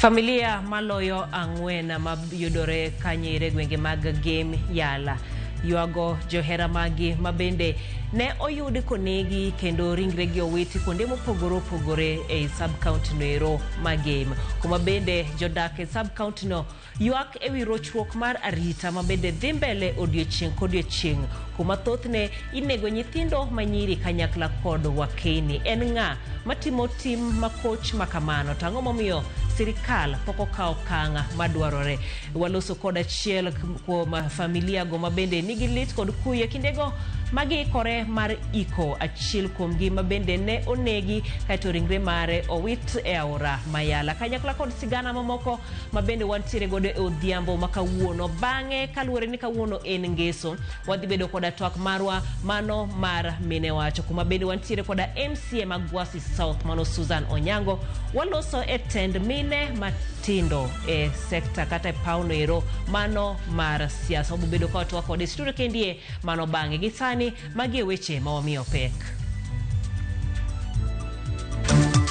Familia maloyo ang'wen mayudore kanyire gwenge mag Game Yala yuago johera magi mabende ne oyudi konegi kendo ringregi owiti kuonde mopogore opogore e sub-county noero magame. Kuma bende jodak e sub-county no yuak ewi rochruok mar arita mabende dhi mbele odiochieng' kodiochieng'. Kuma thothne inego nyithindo manyiri kanyakla kod wakeni. En ng'a matimo tim makoch makamano? Tang'o momiyo sirikal poko kao kanga madwarore. Waloso kod achiel kuom familia go mabende nigi lit kod kuye kindego magi kore mar iko achiel kuom gi mabende ne onegi kaito ringre mare owit e aora Mayala. Kanyakla kod sigana mamoko mabende wantiere godo e odhiambo makawuono. Bang'e kaluwore ni kawuono en ngeso, wadhi bedo koda twak marwa mano mar mine wacho. Kuma bende wantiere koda MCA Magwasi South mano Susan Onyango. Waloso e tend mine matindo e sekta kata e pauno ero mano mar siasa. Wabu bedo kwa twak kode studio kendie mano bang'e gisani magie weche mawamiyo pek.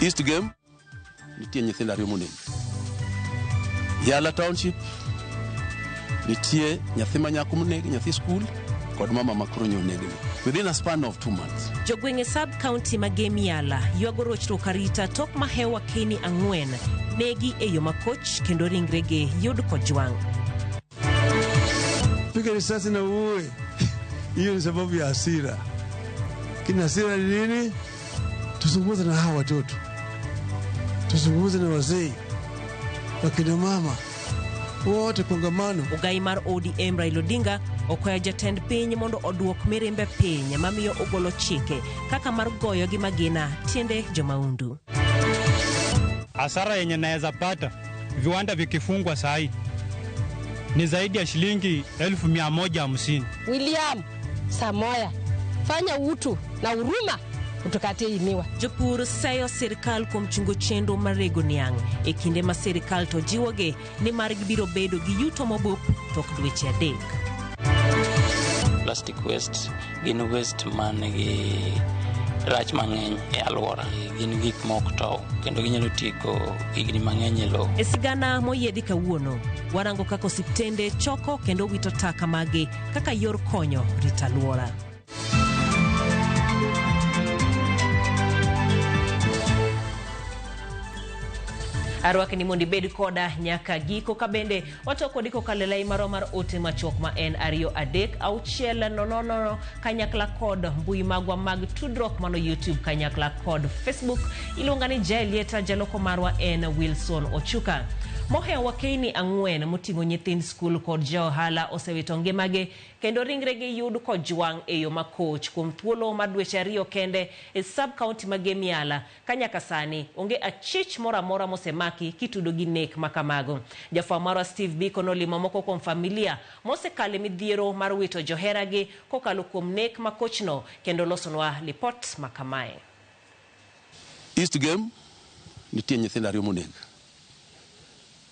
East Game nitie nyithindo ariyo monegi. Yala Township nitie nyathi manyako monegi, nyathi school kod mama makronyo onegi within a span of 2 months. Jogwenge sub-county ma Game Yala yuago rochruok arita tok mahewa keni ang'wen negi e yo makoch kendo ringrege yud kojwang'. Piga risasi na uwe. Hiyo ni sababu ya hasira. Kina hasira ni nini? Tuzungumze na hawa watoto. Tuzungumze na wazee. Wakina mama. Wote kongamano. Ugai mar ODM Raila Odinga okoya jatend piny mondo oduok mirimbe piny mamiyo ogolo chike kaka mar goyo gi magina tiende jomaundu. Hasara yenye naweza pata viwanda vikifungwa sahi ni zaidi ya shilingi 1,150. William Samoya, fanya utu na huruma utukatie imiwa. Jopur sayo sirikal kuom chungo chendo marego niang'. E kinde ma sirikal to jiwoge ni mar gibiro bedo gi yuto mobup tok dweche adek. Plastic waste gin waste manigi rach mang'eny e alwora. Gin gik mok tow kendo ginyalo tieko higni mang'eny e lowo. E sigana moyiedhi kawuono, warango kako osiptende choko kendo wito taka magi kaka yor konyo rito alwora. Arwake ni mondi bed koda nyaka giko kabende watoko diko kalelai maro mar ote machuok ma en ariyo adek au chiel nonono kanyakla kod mbui magwa mag tudrok mano YouTube kanyakla kod Facebook ilungani Jailieta jaloko marwa en Wilson Ochuka. Mohe wakeni ang'wen moting'o nyithind skul kod johala osewito ngimagi kendo ringregi yud kojwang' e yo makoch kuom thuolo mar dweche ariyo kende e sub-county ma Game Yala kanyaka sani onge achich moramora mosemaki kitudo gi nek makamago. Jafwa marwa Steve Biko nolimo moko kuom familia mosekale midhiero mar wito joheragi kokalo kuom nek makochno kendo losonwa lipot makamae. East Game nitie nyithindo ariyo monegi.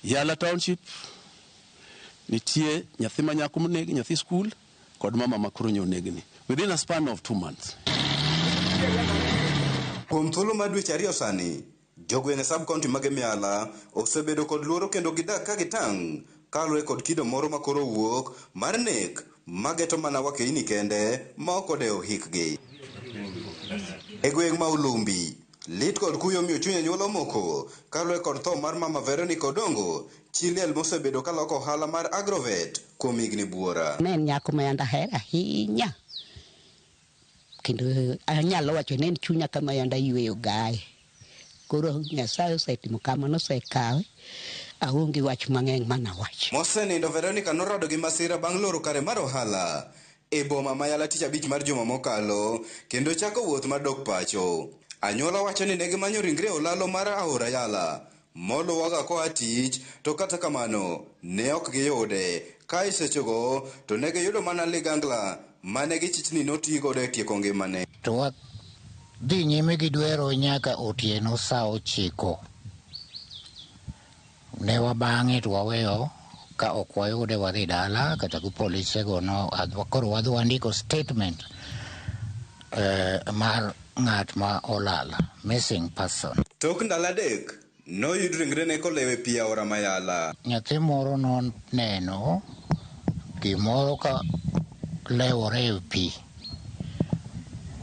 Yala Township nitie nyathi manyako monegi, nyathi school kod mama makronyo onegi within a span of 2 months. Kuom thuolo mar dweche ariyo sani, jogweng' sub-county ma Game Yala osebedo kod luoro kendo gidak ka gitang' kaluwore kod kido moro makoro wuok mar nek mageto mana wakeni kende ma ok odewo hikgi. E gweng' ma Ulumbi, lit kod kuyo miyo chunya nyuolo moko kaluwore kod tho mar mama Veronica Odongo, chiliel mosebedo kaloko ohala mar Agrovet kuom higni buora. Ne en nyako ma yanda hera ahinya. Kendo anyalo wacho ne en chunya kama yanda yweyo gaye. Koro Nyasaye osetimo kamano, osekawe. Aonge wach mang'eny mana wach. Mosenindo Veronica norado gi masira bang' loro kare mar ohala e boma ma Yala tich abich mar juma mokalo kendo chako wuoth mar dok pacho. Anyuola wacho ni negi manyo ringre olalo mar aora Yala moluwaga koa tich, to kata kamano ne ok giyude. Ka isechego to ne giyudo mana ligangla mane gichichni notigo de tieko ngimane. To dhi nyime gi dwero nyaka otieno saa 9. Ne wabang'e to waweyo ka ok wayude wadhi dala kata gi polise go no koro wadhi wandiko statement mar ng'at ma olala, missing person. Tok ndalo adek noyud ringrene kolewe pi aora Mayala. Nyathi moro noneno gimoro ka lewore e pi.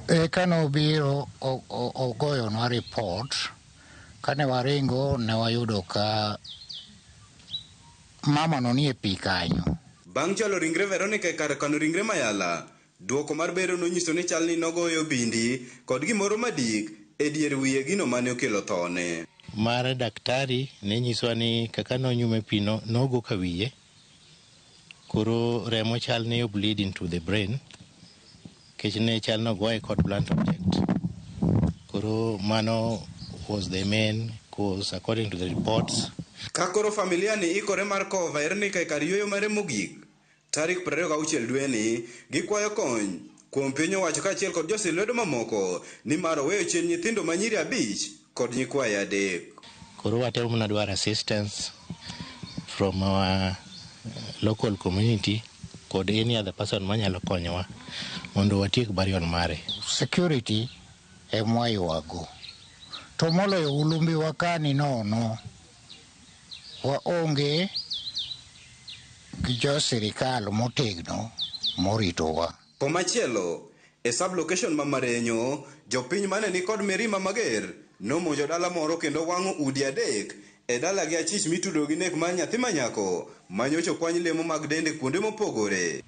Eka nobiro ogoyonwa report. Kane waringo ne wayudo ka mama no nie pi kanyo. Bang' chalo ringre Veronica e kar kano ringre Mayala, duoko mar bero nonyiso ni chal ni nogoyo bindi kod gimoro madik e dier wiye gino mane okelo thone. Mar daktari ne nyiswa ni kaka nonyume pi nogo ka wiye, koro remo chal ni bleed into the brain, kech ne chal nogoye kod blunt object. Koro mano was the main cause according to the reports. Kakoro familia ni ikore mar kowo Veronica e kar yueyo mare mogik tarik 26 dwe ni, gikwayo kony kuom piny owacho kaachiel kod josilwedo mamoko ni mar oweyo chien nyithindo manyiri 5 kod nyikwayo 3. Koro watemo mana dwaro assistance from our local community kod any other person manyalo konyowa mondo watiek burial mare. Security emwaywago. To moloyo ulumbi wakani nono. Waonge gi jo sirikal motegno moritowa. Pomachielo, e sub-location ma Marenyo, jopiny mane ni kod mirima mager nomonjo dala moro kendo wang'o udi 3 e dala gi achich mitudo gi nek mar nyathi manyako manyocho kwany lemo mag dende kuonde mopogore.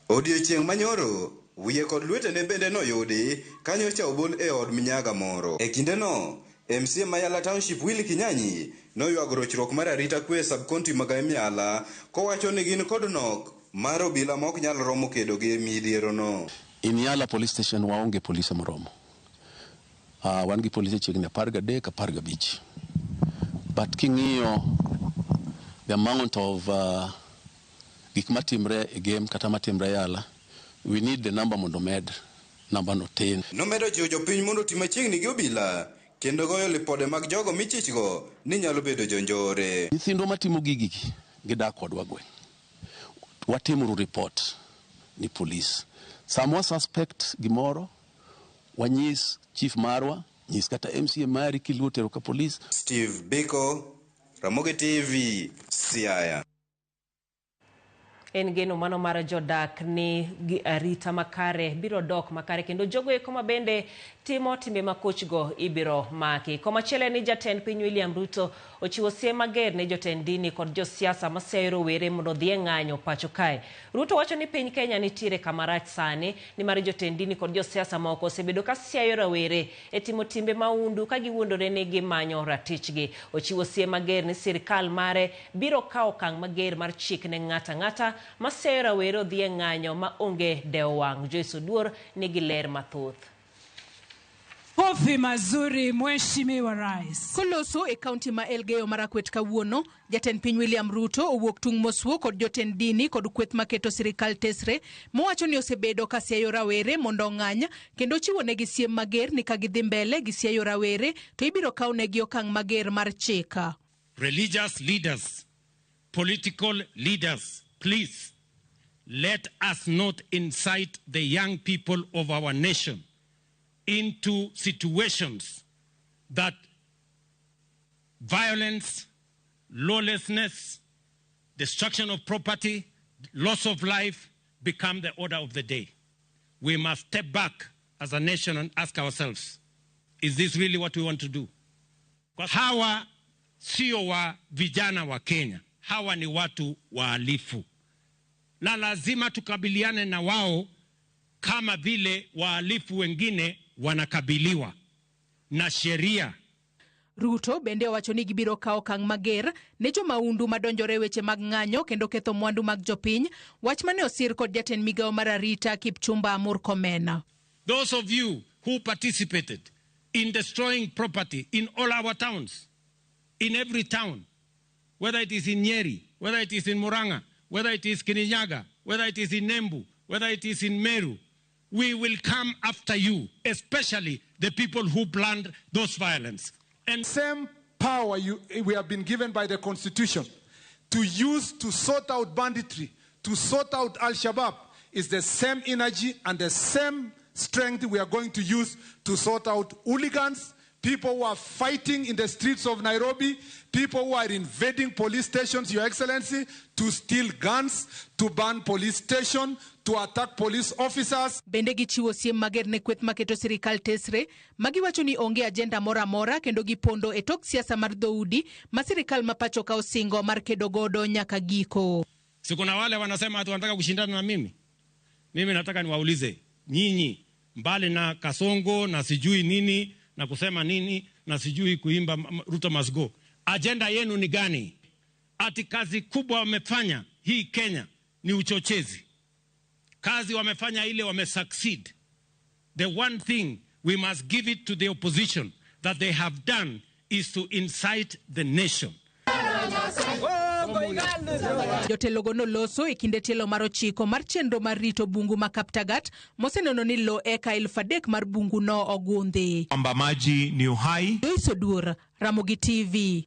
Odiechieng' manyoro, wiye kod lwetene bende noyudi kanyocha obol e od minyaga moro. E kindeno, MCA Mayala Township Willy Kinyanyi noywago rochruok mar arita kwe sub-county ma Mayala kowacho ni gin kod nok mar obila ma ok nyal romo kedo gi midhiero no. In Yala police station waonge polise moromo. Wan gi polise chiegni 13, 15. But king'iyo the amount of gik matimre e game kata matimre Yala, we need the number mondo med number no tin. Nomedo jiwo jopiny mondo tim machiegni gi obila kendo goyo lipode mag jogo michichgo ni nyalo bedo jonjore. Nyithindo matimo gigi gidak kodwa gweng'. Watimo report ni police. Samwa suspect gimoro, wanyis chief marwa, nyis kata MCA mari kilutero ka police. Steve Biko, Ramogi TV, Siaya. En geno mano mar jodak ni arita makare biro dok makare kendo jogo eko mabende timo timbe makochgo ibiro maki. Komachielo ni jatend piny William Ruto ochiwo siem mager ne jotend dini kod josiasa maseyo rowere mondo dhi e ng'anyo pacho kae. Ruto wacho ni piny Kenya nitiere kamarach sani ni mar jotend dini kod josiasa moko osebedo ka siayo rowere e timo timbe maundu ka giwuondore ni gimanyo ratichgi. Ochiwo siem mager ni sirikal mare biro kawo okang' mager mar chik ne ng'ata maseyo rowere dhi e ng'anyo ma onge dewo wang'. Joyce Oduor nigi ler mathoth. Kofi mazuri Mheshimiwa Rais. Koloso e kaunti ma Elgeyo Marakwet kawuono, jatend piny William Ruto owuok tung' mosuo kod jotend dini kod kweth maketo sirikal tesre mowacho ni osebedo ka siayo rawere mondo ng'any kendo chiwo negi siem mager ni ka gidhi mbele gi siayo rawere to ibiro kaw negi okang' mager mar chika. Religious leaders, political leaders, please let us not incite the young people of our nation into situations that violence, lawlessness, destruction of property, loss of life become the order of the day. We must step back as a nation and ask ourselves, is this really what we want to do? Hawa sio wa vijana wa Kenya, hawa ni watu wahalifu. Na lazima tukabiliane na wao kama vile wahalifu wengine wanakabiliwa na sheria. Ruto bende owacho ni gibiro kawo okang' mager ne jomaundu madonjore weche mag ng'anyo kendo ketho mwandu mag jopiny, wach mane osir kod jatend migawo mar arita Kipchumba Murkomen. Those of you who participated in destroying property in all our towns, in every town, whether it is in Nyeri, whether it is in Murang'a, whether it is Kirinyaga, whether it is in Embu, whether it is in Meru, we will come after you, especially the people who planned those violence. And same power we have been given by the Constitution to use to sort out banditry, to sort out Al-Shabaab, is the same energy and the same strength we are going to use to sort out hooligans, people who are fighting in the streets of Nairobi, people who are invading police stations, Your Excellency, to steal guns, to burn police stations, to attack police officers. Bende gichiwo siem mager ne kweth maketo sirikal tesre, magiwacho ni onge agenda mora mora kendo gipondo e tok siasa mar dhoudi ma sirikal mapacho ka osingo mar kedo godo nyaka giko. Si kuna wale wanasema ati wanataka kushindana na mimi. Mimi nataka niwaulize nyinyi, mbali na kasongo na sijui nini na kusema nini na sijui kuimba Ruto must go, agenda yenu ni gani? Ati kazi kubwa wamefanya hii Kenya ni uchochezi. Kazi wamefanya ile wamesucceed. The one thing we must give it to the opposition that they have done is to incite the nation. Jotelo gono loso e kinde tielo mar 9 mar chenro mar rito bungu ma Kaptagat moseneno ni lo eka 3,000 mar bungu no ogundhi. Amba maji ni uhai. Joyce Odur, Ramogi TV.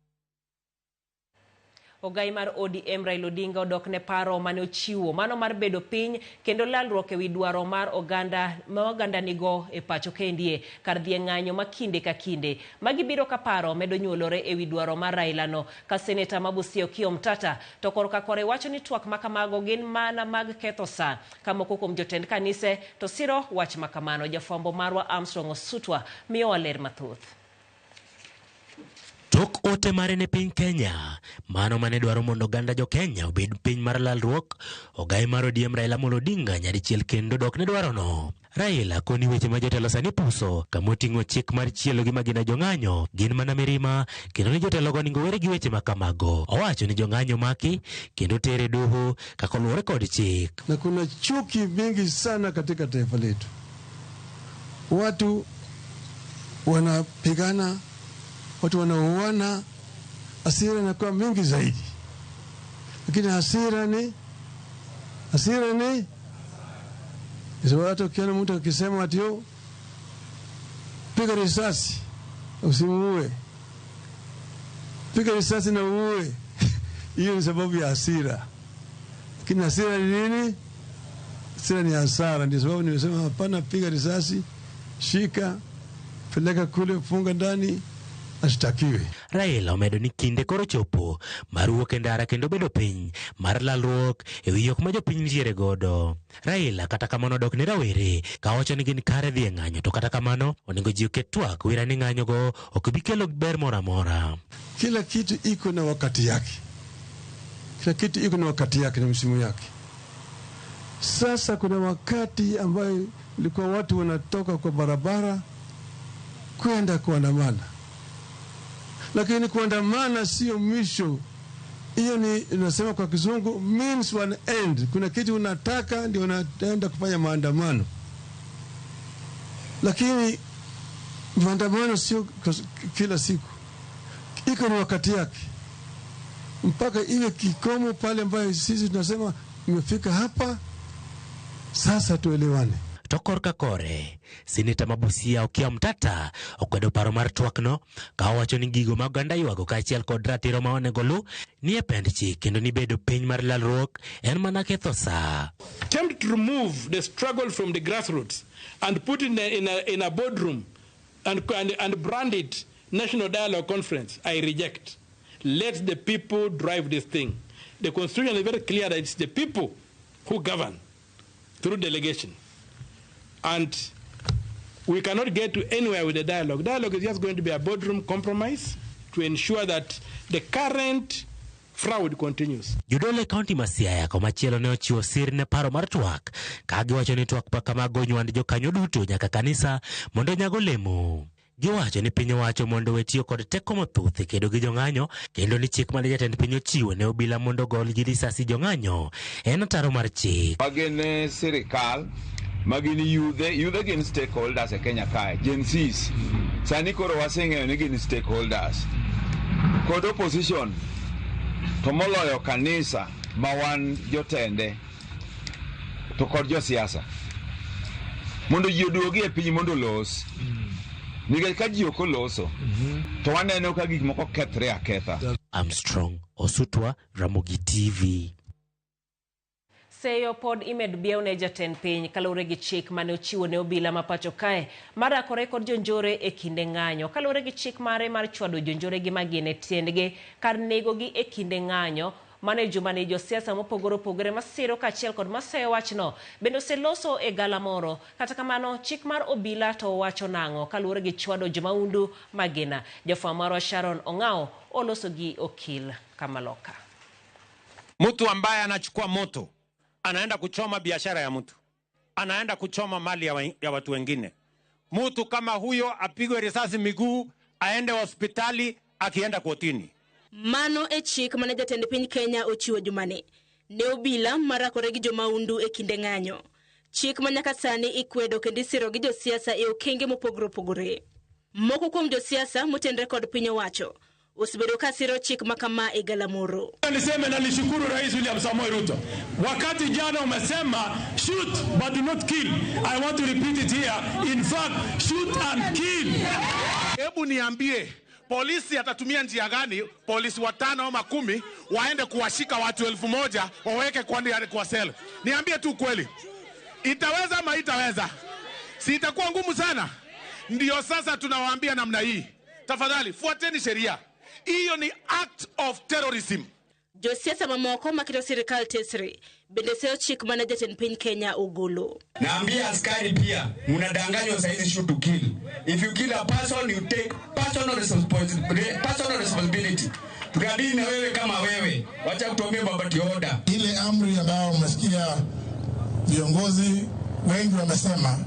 Ogai mar ODM Raila Odinga odok ne paro mane ochiwo mano mar bedo piny kendo lalruok ewi dwaro mar oganda nigo e pacho kendie kar dhie ng'anyo makinde ka kinde magibiro ka paro medo nyuolore ewi dwaro mar Raila no ka seneta Mabusia Okiya Omtata to korka kore wacho ni twak makamago gin mana mag ketho sa kamoko kuom jotend kanise to siro wach makamano. Jafwambo marwa Armstrong Osutwa miyo waler mathoth. Tok ote mare ne piny Kenya, mano mane dwaro mondo oganda jo Kenya obed piny mar lalruok, ogai mar ODM Raila Odinga nyadichiel kendo dok ne dwaro no. Raila koni weche ma jotelo sani puso kamoting'o chik mar chielo gi magina jong'anyo gin mana mirima kendo ni jotelo go ningo were gi weche makamago. Owacho ni jong'anyo maki kendo tere doho kakoluwore kod chik. Na kuna chuki mingi sana katika taifa letu. Watu wanapigana, watu wanauana, hasira inakuwa mingi zaidi. Lakini hasira ni watu ukiona mtu akisema ati yo piga risasi usimuue, piga risasi na uue, hiyo ni sababu ya hasira. Lakini hasira ni nini? Hasira ni hasara. Ndio sababu nimesema hapana, piga risasi, shika, peleka kule, funga ndani, ashtakiwe. Raila omedo ni kinde koro chopo mar wuok e ndara kendo bedo piny mar lalruok ewi yok ma jopiny nitiere godo. Raila kata kamano dok ne rawere ka wacho ni gin kare dhi e ng'anyo, to kata kamano onego ji oket twak wira ni ng'anyo go ok bi kelo ber mora mora. Kila kitu iko na wakati yake, kila kitu iko na wakati yake na msimu yake. Sasa kuna wakati ambayo ilikuwa watu wanatoka kwa barabara kwenda kuandamana, lakini kuandamana sio mwisho. Hiyo ni inasema kwa kizungu means one end. Kuna kitu unataka ndio unaenda kufanya maandamano, lakini maandamano sio kila siku, iko ni wakati yake mpaka ile kikomo pale ambayo sisi tunasema imefika hapa sasa, tuelewane. Tokor ka kore, seneta Mabusia Okiya Omtata okwedo paro mar twakno ka wacho ni gigo mag oganda ywago kaachiel kod ratiro ma onego lu ni e pend chik kendo ni bedo piny mar lalruok en mana ketho sa. Attempt to remove the struggle from the grassroots and put it in a boardroom and brand it National Dialogue Conference, I reject. Let the people drive this thing. The Constitution is very clear that it's the people who govern through delegation. And we cannot get to anywhere with the dialogue. Dialogue is just going to be a boardroom compromise to ensure that the current fraud continues. Judole County Masiaya komachielo ne ochiwo sir ne paro mar twak ka giwacho ni twak pa kamago nywand jokanyo duto nyaka kanisa mondo nyago lemo. Giwacho ni piny owacho mondo wetiyo kod teko mathoth kedo gi jong'anyo kendo ni chik mane jatend piny ochiwo ne obila mondo gol gi risasi jong'anyo en ataro mar chik. Magene sirikal magini youth gin stakeholders e Kenya kae, Gen Zs. Sani koro waseng'eyo ni gin stakeholders kod opposition to moloyo kanisa ma wan jotende to kod josiasa mondo ji oduogi e piny mondo los. Nikech ka ji ok oloso to waneno ka gik moko kethre aketha. Armstrong Osutwa, Ramogi TV. Seyo pod imed biewne jatend piny kaluwore gi chik mane ochiwo ne obila ma pacho kae marakore kod jonjore e kinde ng'anyo. Kaluwore gi chik mare mar chwado jonjore gi magine tiendgi kar negogi e kinde ng'anyo, mane juma ni josiasa mopogore opogore masiro kaachiel kod maseyo wachno bende oseloso e gala moro. Kata kamano, chik mar obila to wacho nang'o kaluwore gi chwado jomaundu magina. Jafwambo marwa Sharon Ong'ao oloso gi okil Kamaloka. Mtu ambaye anachukua moto anaenda kuchoma biashara ya mtu, anaenda kuchoma mali ya watu wengine. Mtu kama huyo apigwe risasi miguu, aende hospitali, akienda kotini. Mano e chik mane jatend piny Kenya ochiwo jumane ne obila marakore gi jomaundu e kinde ng'anyo. Chik manyaka sani ikwedo kendo isiro gi josiasa e okenge mopogore opogore. Moko kuom josiasa motenre kod piny owacho usibedo kasiro chik makama e galamoro. Niseme na nishukuru Rais William Samoei Ruto. Wakati jana umesema shoot but do not kill. I want to repeat it here. In fact, shoot and kill. Hebu niambie, polisi atatumia njia gani polisi 5 au 10 waende kuwashika watu 1000 waweke kwa sel? Niambie tu kweli. Itaweza ama itaweza? Si itakuwa ngumu sana? Ndio sasa tunawaambia namna hii. Tafadhali fuateni sheria. Hiyo ni act of terrorism. Josiasa mamoko makito sirikal tesri bende seo chik mane jatend piny Kenya ogolo. Naambia askari pia mnadanganywa saizi shoot to kill. If you kill a person you take personal responsibility. Tukadili na wewe kama wewe. Wacha kutuambia babati order. Ile amri ambayo umesikia viongozi wengi wamesema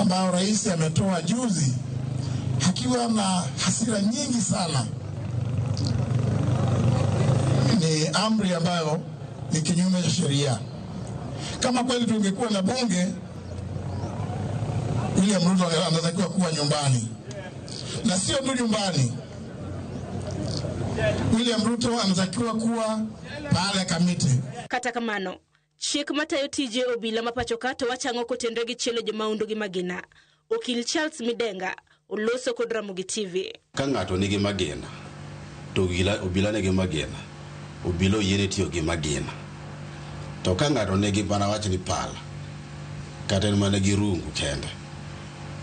ambao rais ametoa juzi akiwa na hasira nyingi sana, ni amri ambayo ni kinyume cha sheria. Kama kweli tungekuwa na bunge, William Ruto anatakiwa kuwa nyumbani, na sio tu nyumbani. William Ruto anatakiwa kuwa pale Kamiti. Kata kamano, chik matayo tije obila mapacho kato wachango kotendre gi chelo jomaundu gi magina. Okil Charles Midenga oloso kod Ramogi TV. Ka ng'ato nigi magina to obila nigi magina, obila yiene tiyo gi magina. To ka ng'ato nigi bana wach ni pala kata mana gi rungu kende,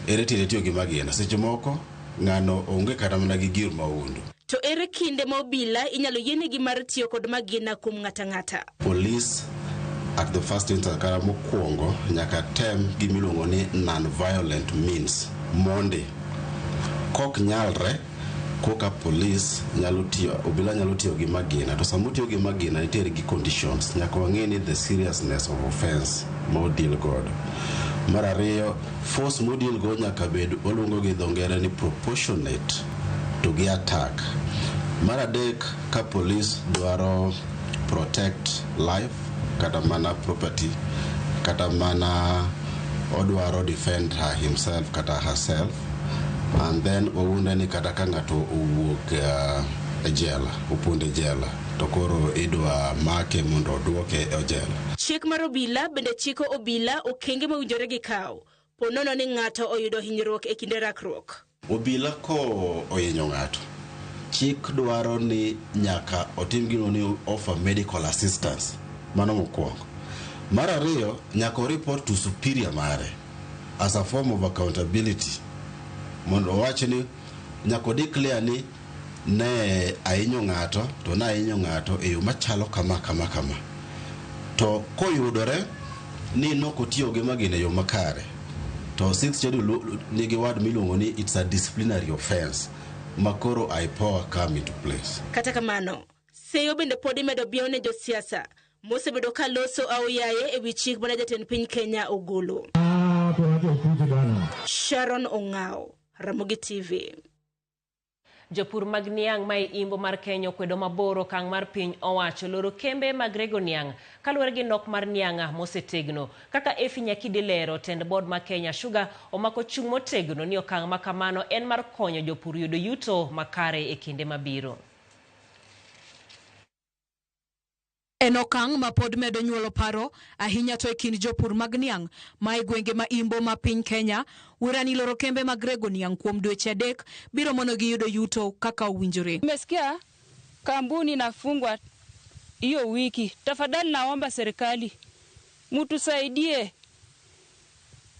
ere tiyo gi magina. Seche moko ng'ano onge kata mana gi gir maundu. To ere kinde ma obila inyalo yiene gi mar tiyo kod magina kuom ng'ata. Police at the first instance kara mokwongo nyaka tem gimiluongo ni non-violent means mondi. Kok nyalre koka police obila nyalo tiyo gi magina. To samo tiyo gi magina nitiere gi conditions. Nyaka wang'e ni the seriousness of offense mo deal godo. Mar ariyo, force mo deal go nyaka bed oluongo gi dho ngere ni proportionate to gi attack. Mar adek, ka police dwaro protect life kata mana property kata mana odwaro defend himself kata herself, and then owunda ni kata ka ng'ato owuok e jela, oponde jela, to koro idwa make mondo oduoke e jela. Chik mar obila bende chiko obila okenge mawinjore gi kaw ponono ni ng'ato oyudo hinyruok e kinde rakruok. Obila ko ohinyo ng'ato, chik dwaro ni nyaka otim gino ni offer medical assistance. Mano mokwongo. Mar ariyo, nyaka report to superior mare as a form of accountability. Mondo owachi ni nyaka declare ni ne ahinyo ng'ato, to na ahinyo ng'ato e yo machalo kama. To koyudore ni nokotiyo gi magina yo makare, to 6th schedule nigi word miluongo ni it's a disciplinary offense. Makoro IPOA come into place. Kata kamano, seyo bende podi medo bione josiasa mosebedo ka loso au yaye e wi chik mane jatend piny Kenya ogolo. Sharon Ong'ao, Ramogi TV. Jopur mag niang' mai imbo mar Kenya kwedo maboro kang' mar piny owacho loro kembe mag rego niang' kaluwore gi nok mar niang'a mosetegno. Kaka Efi Nyakidi lero, tend board ma Kenya Sugar omako chung' motegno ni okang' makamano en mar konyo jopur yudo yuto makare e kinde mabiro. En okang' ma pod medo nyuolo paro ahinya to e kind jopur mag niang' ma gwenge ma imbo ma piny Kenya. Urani loro kembe mag rego niang' kuom dweche 3 biro mono gi yudo yuto kaka owinjore. Umesikia kampuni inafungwa hiyo wiki. Tafadhali naomba serikali mtusaidie,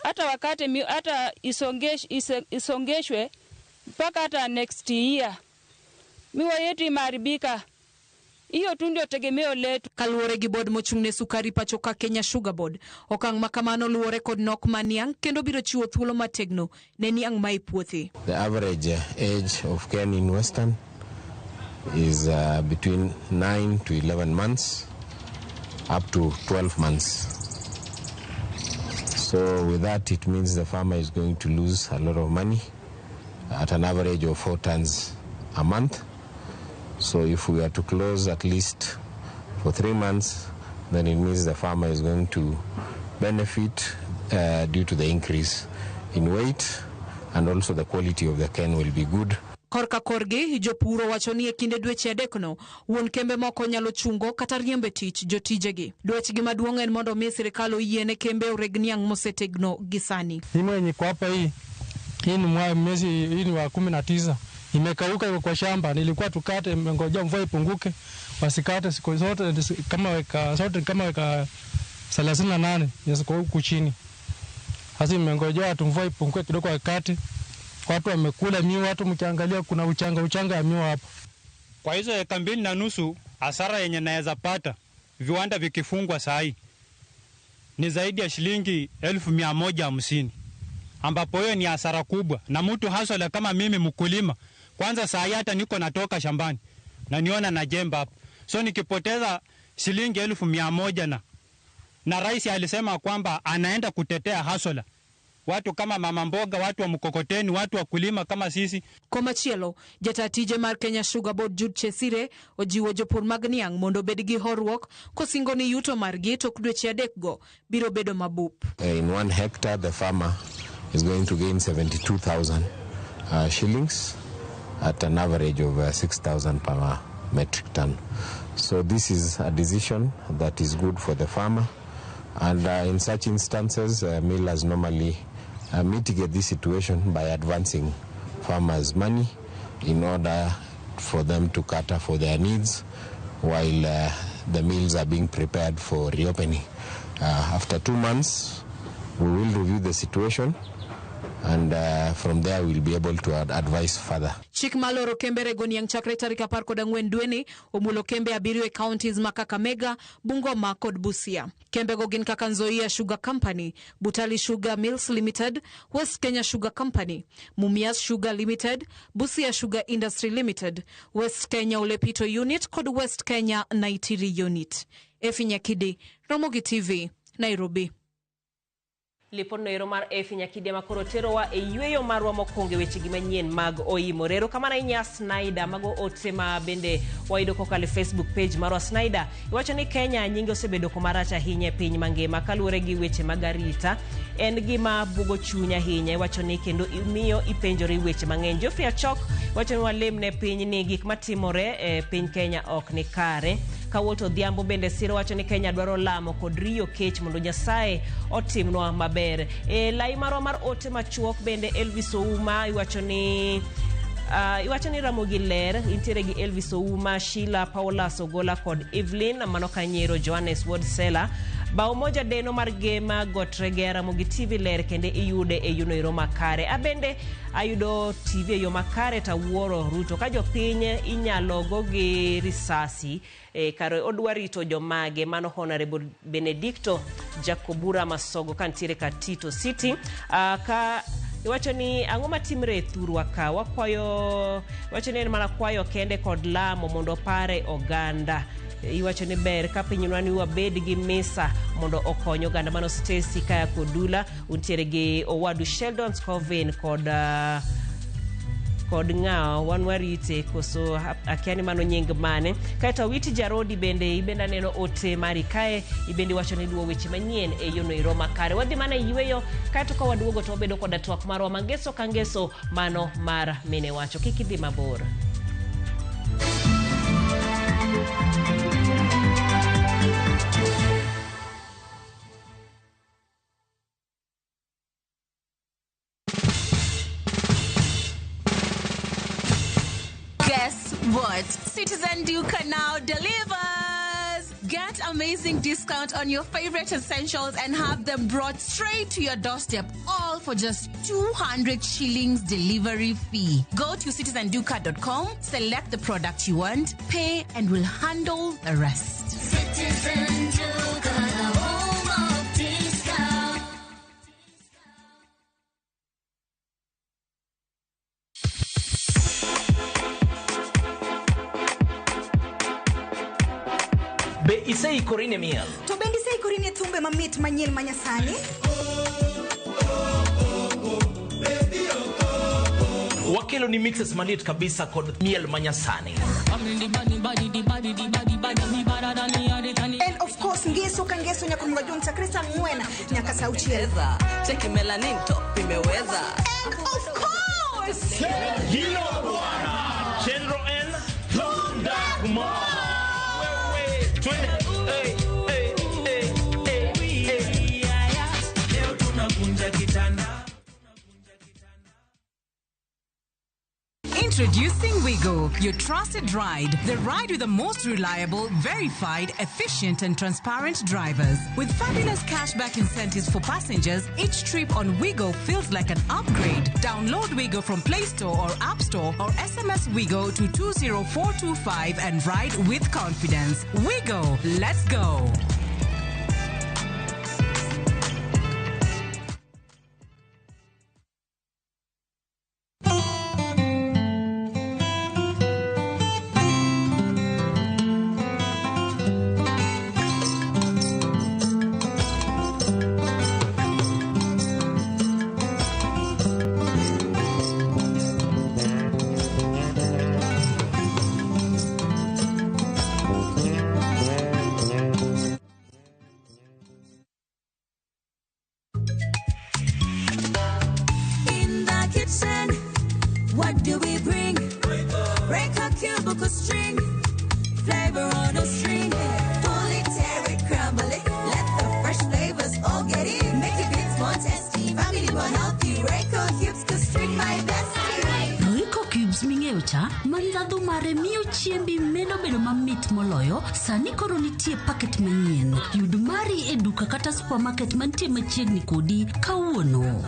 hata wakati hata isongeshwe mpaka hata next year. Miwa yetu imeharibika. Hiyo tu ndio tegemeo letu. Kaluwore gi bod mochung'ne sukari pacho ka Kenya Sugar Board, okang' makamano luwore kod nok maniang' kendo biro chiwo thuolo mategno ne niang' ma ipuothi. The average age of Ken in Western is between 9 to 11 months up to 12 months. So with that, it means the farmer is going to lose a lot of money at an average of 4 tons a month. So if we are to close at least for 3 months, then it means the farmer is going to benefit due to the increase in weight, and also the quality of the cane will be good. Korka korgi, jopuro wacho ni e kinde dweche adekno, wuon kembe moko nyalo chungo kata riembe tich jotijegi. Dwechgi maduong' en mondo mi sirikal oyiene kembe oreg niang' mosetegno gisani. Hii yenye kwa hapa hii ni mwezi hii ni wa 19. Imekauka kwa shamba, nilikuwa tukate, ngoja mvua ipunguke, wasikate siku zote kama weka 38 yasiko huku chini. Hasa imengojea mvua ipunguke kidogo wakati watu wamekula miwa, watu mkiangalia kuna uchanga ya miwa hapa. Kwa hizo eka 2.5 hasara yenye naweza pata viwanda vikifungwa sahi ni zaidi ya shilingi 1150, ambapo hiyo ni hasara kubwa. Na mtu hasa kama mimi mkulima, kwanza sahi hata niko natoka shambani na niona na jemba hapa, so nikipoteza shilingi 1100 na rais alisema kwamba anaenda kutetea hasola watu kama mama mboga, watu wa mkokoteni, watu wa kulima kama sisi. Komachielo, jatatije mar Kenya Sugar Board Jude Chesire ojiwo jopur mag niang' mondo bed gi horruok kosingo ni yuto margi tok dweche adekgo biro bedo mabup. In 1 hectare, the farmer is going to gain 72,000 shillings at an average of 6,000 per metric ton. So this is a decision that is good for the farmer. And in such instances, millers normally mitigate this situation by advancing farmers' money in order for them to cater for their needs while the mills are being prepared for reopening. After 2 months, we will review the situation, and from there we'll be able to advise further. Chik maloro kembe rego niang' chakre tarik 14 dweni omulo kembe 7 e counties ma Kakamega, Bungoma kod Busia. Kembego gin kaka Nzoia Sugar Company, Butali Sugar Mills Limited, West Kenya Sugar Company, Mumias Sugar Limited, Busia Sugar Industry Limited, West Kenya Olepito Unit kod West Kenya Naitiri Unit. Efi Nyakidi, Ramogi TV, Nairobi. Lipon no ero mar Efi Nyakidi makoro tero wa e yweyo marwa mokonge weche gi manyien mag oimo rero kama na inya Snyder mago ote ma bende waido kokale Facebook page marwa Snyder iwacho ni Kenya nyingi osebedo komaracha hinya piny mangima kaluwore gi weche magarita en gima bugo chunya hinya iwacho ni kendo imiyo ipenjori weche mang'eny. Geoffrey Achok iwacho ni walemne piny ni gik matimore e piny Kenya ok ni kare. Kawoto Dhiambo bende siro wacho ni Kenya dwaro lamo kod riyo kech mondo Nyasaye otimnwa maber. Lai marwa mar ote machuok bende Elvis Ouma iwacho ni Ramogi Ler intiere gi Elvis Ouma, Sheila Paula Sogola kod Evelyn Mano Kanyero, Johannes Wodsela bao moja deno mar gema gotrege Ramogi TV Ler kende iyude e yuno iro makare. Abende ayudo TV e yo makare ta wuoro Ruto ka jopiny inyalo go gi risasi karo odwarito jomage. Mano Honorable Benedicto Jacobura Masogo kantiere ka Tito City. Ka iwacho ni ang'o matimre thurwa ka wakwayo iwacho ni mana kwayo kende kod lamo mondo pare oganda. Iwacho ni ber ka pinywa ni wabed gi mesa mondo okonyo oganda. Mano Stacy Kaya Kodula untiere gi owadu Sheldon Scovin kod ng'ao wanwarite koso akiani mano nying mane. Kaita Witi Jarodi bende ibenda neno ote mari kae ibendi wacho ni duo weche manyien e yono iro makare. Wadhi mana yweyo kaito ka waduogo to bedo koda twak marwa mangeso kangeso mano mar mene wacho kikidhi mabor. Guess what? Citizen Dew can now deliver Get amazing discount on your favorite essentials and have them brought straight to your doorstep, all for just 200 shillings delivery fee. Go to citizenduca.com, select the product you want, pay, and we'll handle the rest. Citizen Duca, the home of discount. Be isei korine miel. To bendi sei korine thumbe mamit manyien manyasani. Wakelo ni mixes manit kabisa kod miel manyasani. And of course ngeso kangeso nyakunga jonta krisa mwena nyaka sauchi. Cheki melanin top imeweza. And of course Hilo bwana. Chendro N Thundagma. Introducing Wigo, your trusted ride. The ride with the most reliable, verified, efficient, and transparent drivers. With fabulous cashback incentives for passengers, each trip on Wigo feels like an upgrade. Download Wigo from Play Store or App Store or SMS Wigo to 20425 and ride with confidence. Wigo, let's go. What do we bring? Break a cubicle string, flavor on a string. Pull it, tear it, crumble it. Let the fresh flavors all get in. Make it bits more tasty. Family more healthy. Reiko cubes could string my bestie. Reiko cubes ming'eyo cha mandhadho mare miyo chiembi medo bedo mamit moloyo. Sani koro nitie paket manyien. Yud mari e duka kata supermarket mantie machiegni kodi kawuono.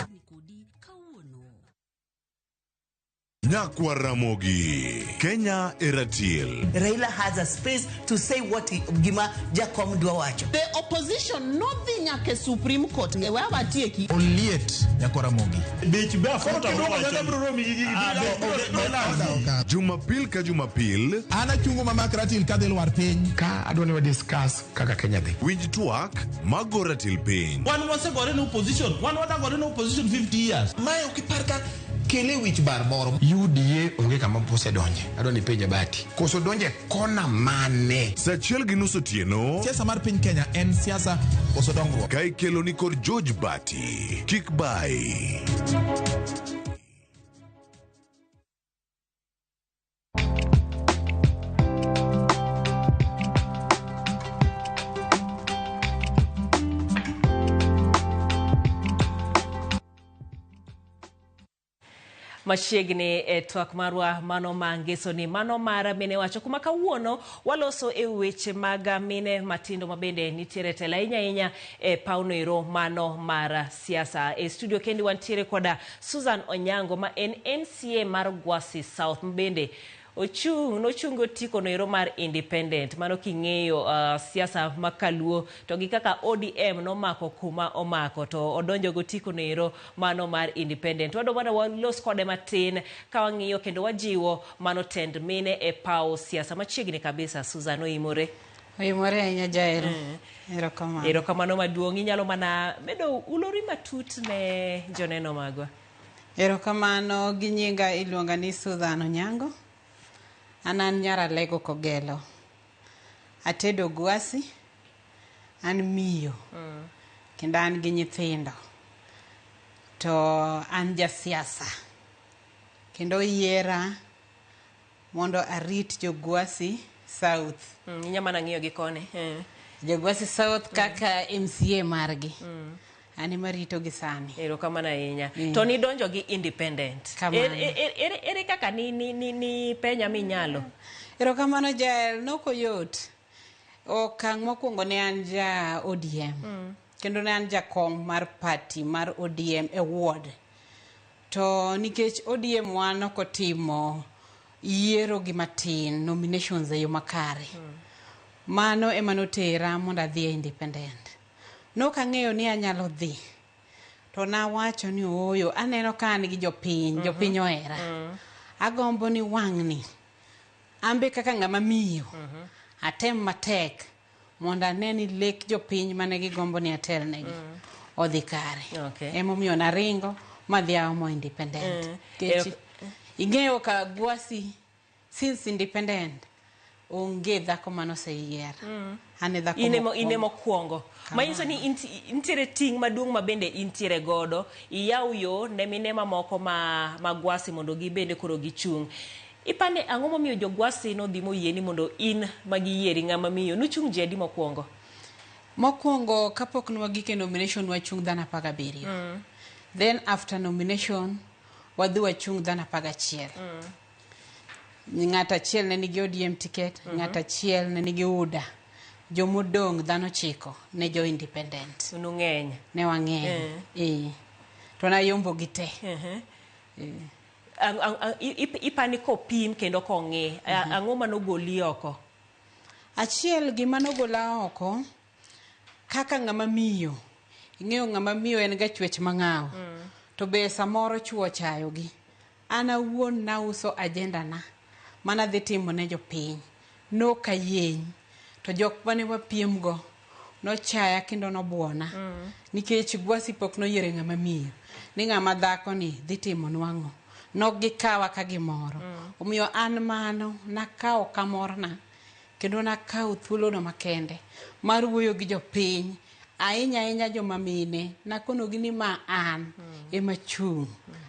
Nyakwa Ramogi, Kenya Eratiel. Raila has a space to say what Gima Jacob Dwawacho. The opposition, nothing nyake Supreme Court. Ngewa tieki. Oliet Nyakwa Ramogi. Jumapil ka Jumapil. Ana chungo mama Ratil kadel war piny. Ka adwani wa discuss kaka Kenya dhi. Winj twak magora til piny. One was a got in opposition. One was got in opposition 50 years. Mae ukiparka kele wich bar moro. UDA onge kama pose donje. Adwani penja bati. Koso donje kona mane. Sachiel gi nus otieno. Siasa mar piny Kenya en siasa koso dongruok. Kai kelo ni kod George Bati. Kik bai. Machiegni e twak marwa mano mangeso ni mano mara mine wacho kuma kawuono waloso e weche maga mine matindo mabende nitiere tela inya e pauno iro mano mara siasa e studio kendi wantiere koda Susan Onyango ma en MCA mar Gwasi South mbende nochungo tiko noiro mar independent mano king'eyo siasa makaluo to gi kaka ODM no mako kuma omako to odonjo go tiko noiro mano mar independent wado mana walos kode matin ka wang'iyo kendo wajiwo mano tend mine e pau siasa machiegni kabisa. Susan oimore ahinya Jael. Erokamano maduong' inyalo mana medo ulori matut ne joneno magwa. Erokamano gi nyinga iluonga ni Susan Onyango. Anan nyara Lego Kogelo. Atedo Gwasi. An miyo. Kendo an gi nyithindo. To an jasiasa. Kendo yiera mondo arit jo Gwasi South. Inyama nang'iyo gi kone. Jo Gwasi South kaka MCA margi. Ani marito gi sani. Erokamano ahinya. To ni donjo gi independent. Ere kaka ni penya minyalo. Erokamano Jael noko yot. Okang' mokwongo ne an ja ODM. Kendo ne an jakong mar party mar ODM e ward. To nikech ODM wan okotimo yiero gi matin nominations e yo makare. Mano ema notera mondo adhi e independent. Nokang'eyo ni anyalo dhi. To nawacho ni oyo aneno ka an gi jopiny ohera. Agombo ni wang'ni. Ambe kaka ng'ama miyo. Atem matek mondo ane ni lek jopiny mane gigombo ni atelnegi odhi kare. Emomiyo naringo madhi aomo independent. Ing'eyo ka Gwasi since independent onge dhako manoseyier. Ane dhako ine mokwongo. Manyiso ni intiere ting' maduong' ma bende intiere godo. Iyaw yo ne mine mamoko ma Gwasi mondo gibende koro gichung'. Ipane ang'o momiyo jo Gwasi nodhi moyieni mondo in magiyieri ng'ama miyo nuchung' jadi mokwongo? Mokwongo kapok nwagike nomination wachung' dhano 17. Then after nomination wadhi wachung' dhano 11. Ng'at achiel ne nigi ODM ticket, ng'at achiel ne nigi UDA. Jomodong' dhano 9 ne jo independent. Nung'eny. Ne wang'eny. To na yombo gite. Ipani kopim kendo kong'e. Ang'o manogoli oko? Achiel gima nogola oko kaka ng'ama miyo. Ing'eyo ng'ama miyo en ga chwech mang'aw. To be samoro chuo chayogi. An awuon nauso agenda na. Mana dhi timo ne jopiny. No kayeny. To jok mane wapiem go. No chaya kendo no buona. Nikech Gwasi pok no yiere ng'ama miyo. Ni ng'ama dhako ni dhi timo nwang'o. Nok gikawa ka gimoro. Omiyo an mano nakawo kamorna. Kendo nakawo thuolo no makende. Mar wuoyo gi jopiny. Ahinya joma mine. Nakonogi ni ma an. Ema chung'.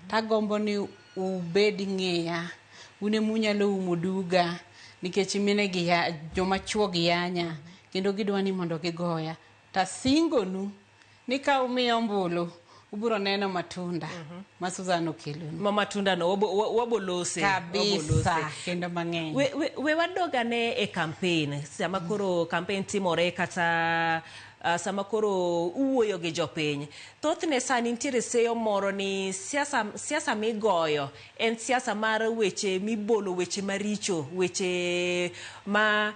Tagombo ni ubed ng'eya. Une munyalo umo duga. Nikech mine gi joma chuo gi yanya. Kendo gidwa ni mondo gigoya. Tasingonu ni ka umiyo ombulu. Uburo neno matunda. Ma Susan okelo. Ma matunda no wabolose. Kabisa. Kendo mang'eny. We wadogane e campaign. Sama koro campaign timore kata sama koro uwoyo gi jopiny. Thothne sani nitiere seyo moro ni siasa migoyo en siasa mar weche mibolo, weche maricho, weche ma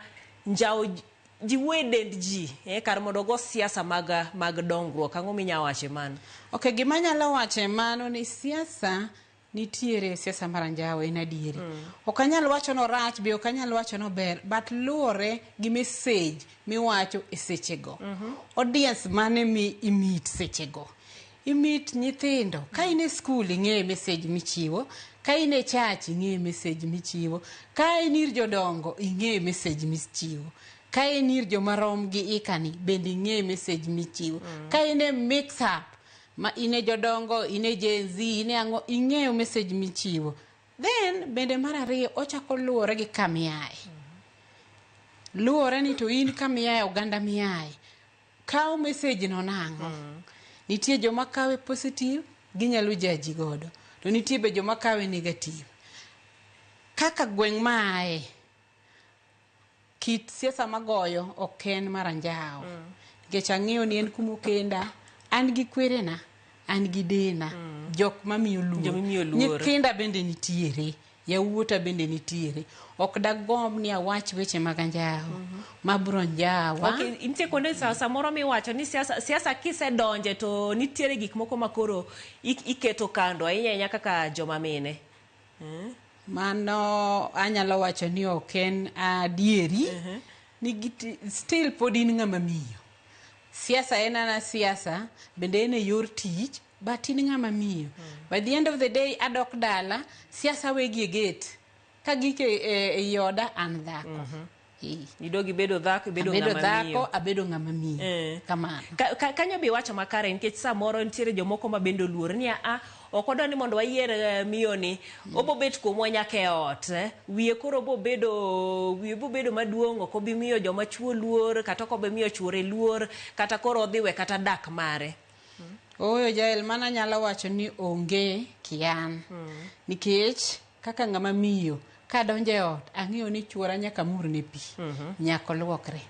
njao ji wedend ji kar mondo go siasa mag dongruok. Ang'o minya wache mano? Okay, gima nyalo wache mano ni siasa nitiere siasa maranjao en adieri. Okanyal wacho no rach be okanyal wacho no ber, but luore gi message miwacho e sechego. Audience mane mi imit sechego. Imit nyithindo. Ka ine school ing'e message michiwo, ka ine church ing'e message michiwo, ka inir jodongo ing'e message michiwo. Ka inir jomarom gi ikani bende ing'e message michiwo. Ka ine mix up ma ine jodongo, ine Gen Z, ine ang'o ing'eyo message michiwo. Then bende mar ariyo ochako luore gi kamiae. Luore ni to in kamiae oganda miae. Kao message no nang'o. Nitie joma kawe positive, ginyalo jaji godo. To nitie be joma kawe negative. Kaka gweng' maae, kit siasa magoyo oken maranjao. Nikech ang'eyo ni en kumukenda, an gi kwerena, an gi dena, jok mamiyo luor. Nyithinda bende nitiere, yawuota bende nitiere. Ok dagomb ni awach weche maganjao, mabro njawa. Okay, intie konde samoro miwacho ni siasa kise donje to nitiere gik moko makoro iketo kando, ahinya kaka joma mine. Mano anyalo wacho ni oken adieri. Ni still pod in ng'ama miyo. Siasa en ana siasa, bende en yor tich, but in ng'ama miyo. By the end of the day, adok dala, siasa wegi e gate. Ka gike e yoda an dhako. Idogi bedo dhako, bedo ng'ama miyo. Abedo ng'ama miyo. Kamano. Kanyo bi wacho makare, nikech samoro nitiere jomoko ma bendo luor ni okodo ni mondo wayier miyo ni obobet kuomwa nyaka e ot. Wiye koro bobedo maduong', ok obi miyo joma chuo luor, kata ok obi miyo chuore luor, kata koro odhiwe kata dak mare. Oyo Jael, mana nyalo wacho ni onge kian. Nikech kaka ng'ama miyo kadonje ot ang'eyo ni chuora nyaka murne pi nyaka luokre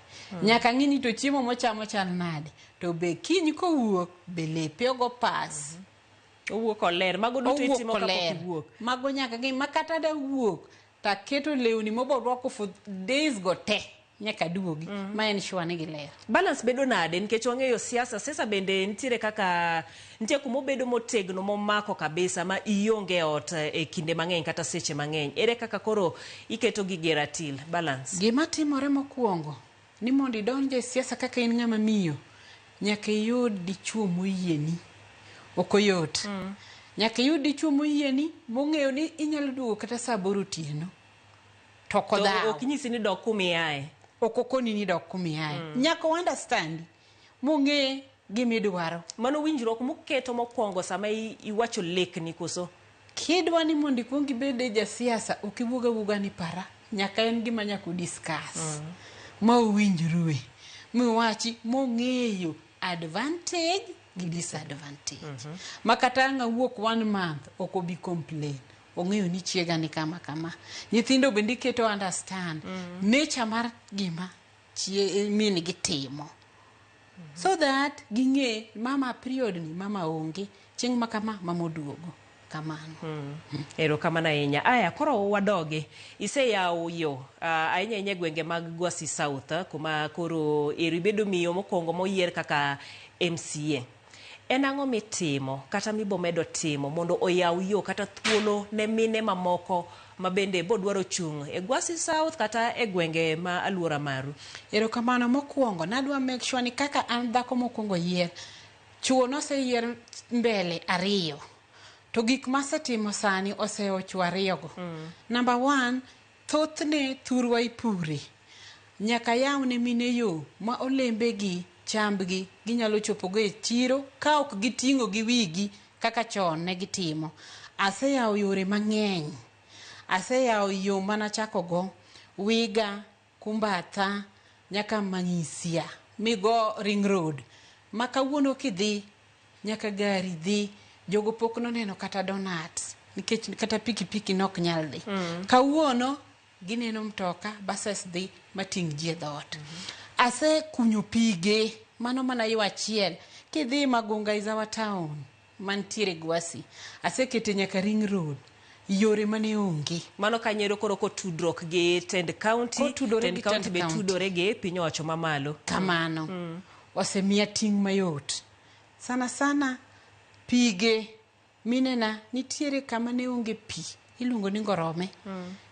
nyaka ng'i ni to chiemo mochamo chal nade to be kiny kowuok be lepe ogo pas owuok oler mago duto itimo kapok iwuok mago nyaka ng'i makata da wuok taketo lewni moboruako for days go te nyaka duogi ma en shwane gi ler. Balance bedo nade nikech wang'eyo siasa bende nitiere kaka nitie kuma obedo motegno momako kabisa ma ionge ot e kinde mang'eny kata seche mang'eny. Ere kaka koro iketo gi ratil balance? Gima timore mokwongo ni mondo idonje siasa kaka in ng'ama miyo nyaka iyud dichuo moyieni. Ok oyot. Nyaka iyud dichuo moyieni mong'eyo ni inyalo duogo kata saa 8 otieno. To kodhaw. Ok nyisi ni dok kumiaye. Okokoni ni dok kumiaye. Nyaka understand mong'e gimidwaro. Mano winjruok muketo mokwongo sama iwacho lekni koso. Kidwa ni mondo ikuong ibed jasiasa ok iwuoga ni para. Nyaka en gima nyaka discuss. Ma uwinjrue. Miwachi mong'eyo advantage gi disadvantage. Makata nga wuok 1 month ok obi complain. Ong'eyo ni chiega ni kama kama. Nyithindo bende keto understand nature mar gima mini gitimo. So that ging'e mama period ni mama onge chieng' makama mama oduogo kamano. Ero kamana ahinya. Aya koro wadoge iseyawo yo ahinya gwenge mag Gwasi South kuma koro bedo miyo mokwongo moyier kaka MCA. En ang'o mitimo kata mibomedo timo mondo oyaw yo kata thuolo ne mine mamoko mabende bodwaro chung e Gwasi South kata e gwenge ma aluora maru? Ero kamano mokwongo nadwa make sure ni kaka an dhako mokwongo yier chuo noseyier mbele 2 to gik masetimo sani oseo chuo 2 go. Number 1 thothne thurwa ipure nyaka yaw ne mine yo ma olembe gi chambgi ginyalo chopogo e chiro ka ok giting'o gi wigi kaka chon ne gitimo. Aseyawo yore mang'eny. Aseyawo yo mana chako go Wiga, Kumbatha, nyaka Manyisia, migo Ring Road. Makawuono kidhi nyaka gari dhi jogo pok noneno kata donuts nikech kata pikipiki nok nyal dhi. Kawuono gineno mtoka buses dhi mating' ji e dhot. Ase kunyo pige mano mana yo achiel kidhi Magunga is our town mantiere Gwasi. Ase kete nyaka Ring Road yore mane onge. Mano kanyero koro ko tudruok gi Tend County. Tend County be tudore gi piny owacho mamalo. Kamano. Osemiya ting' mayot. Sana pige minena nitiere kama ne onge pi iluongo ni Ngorome.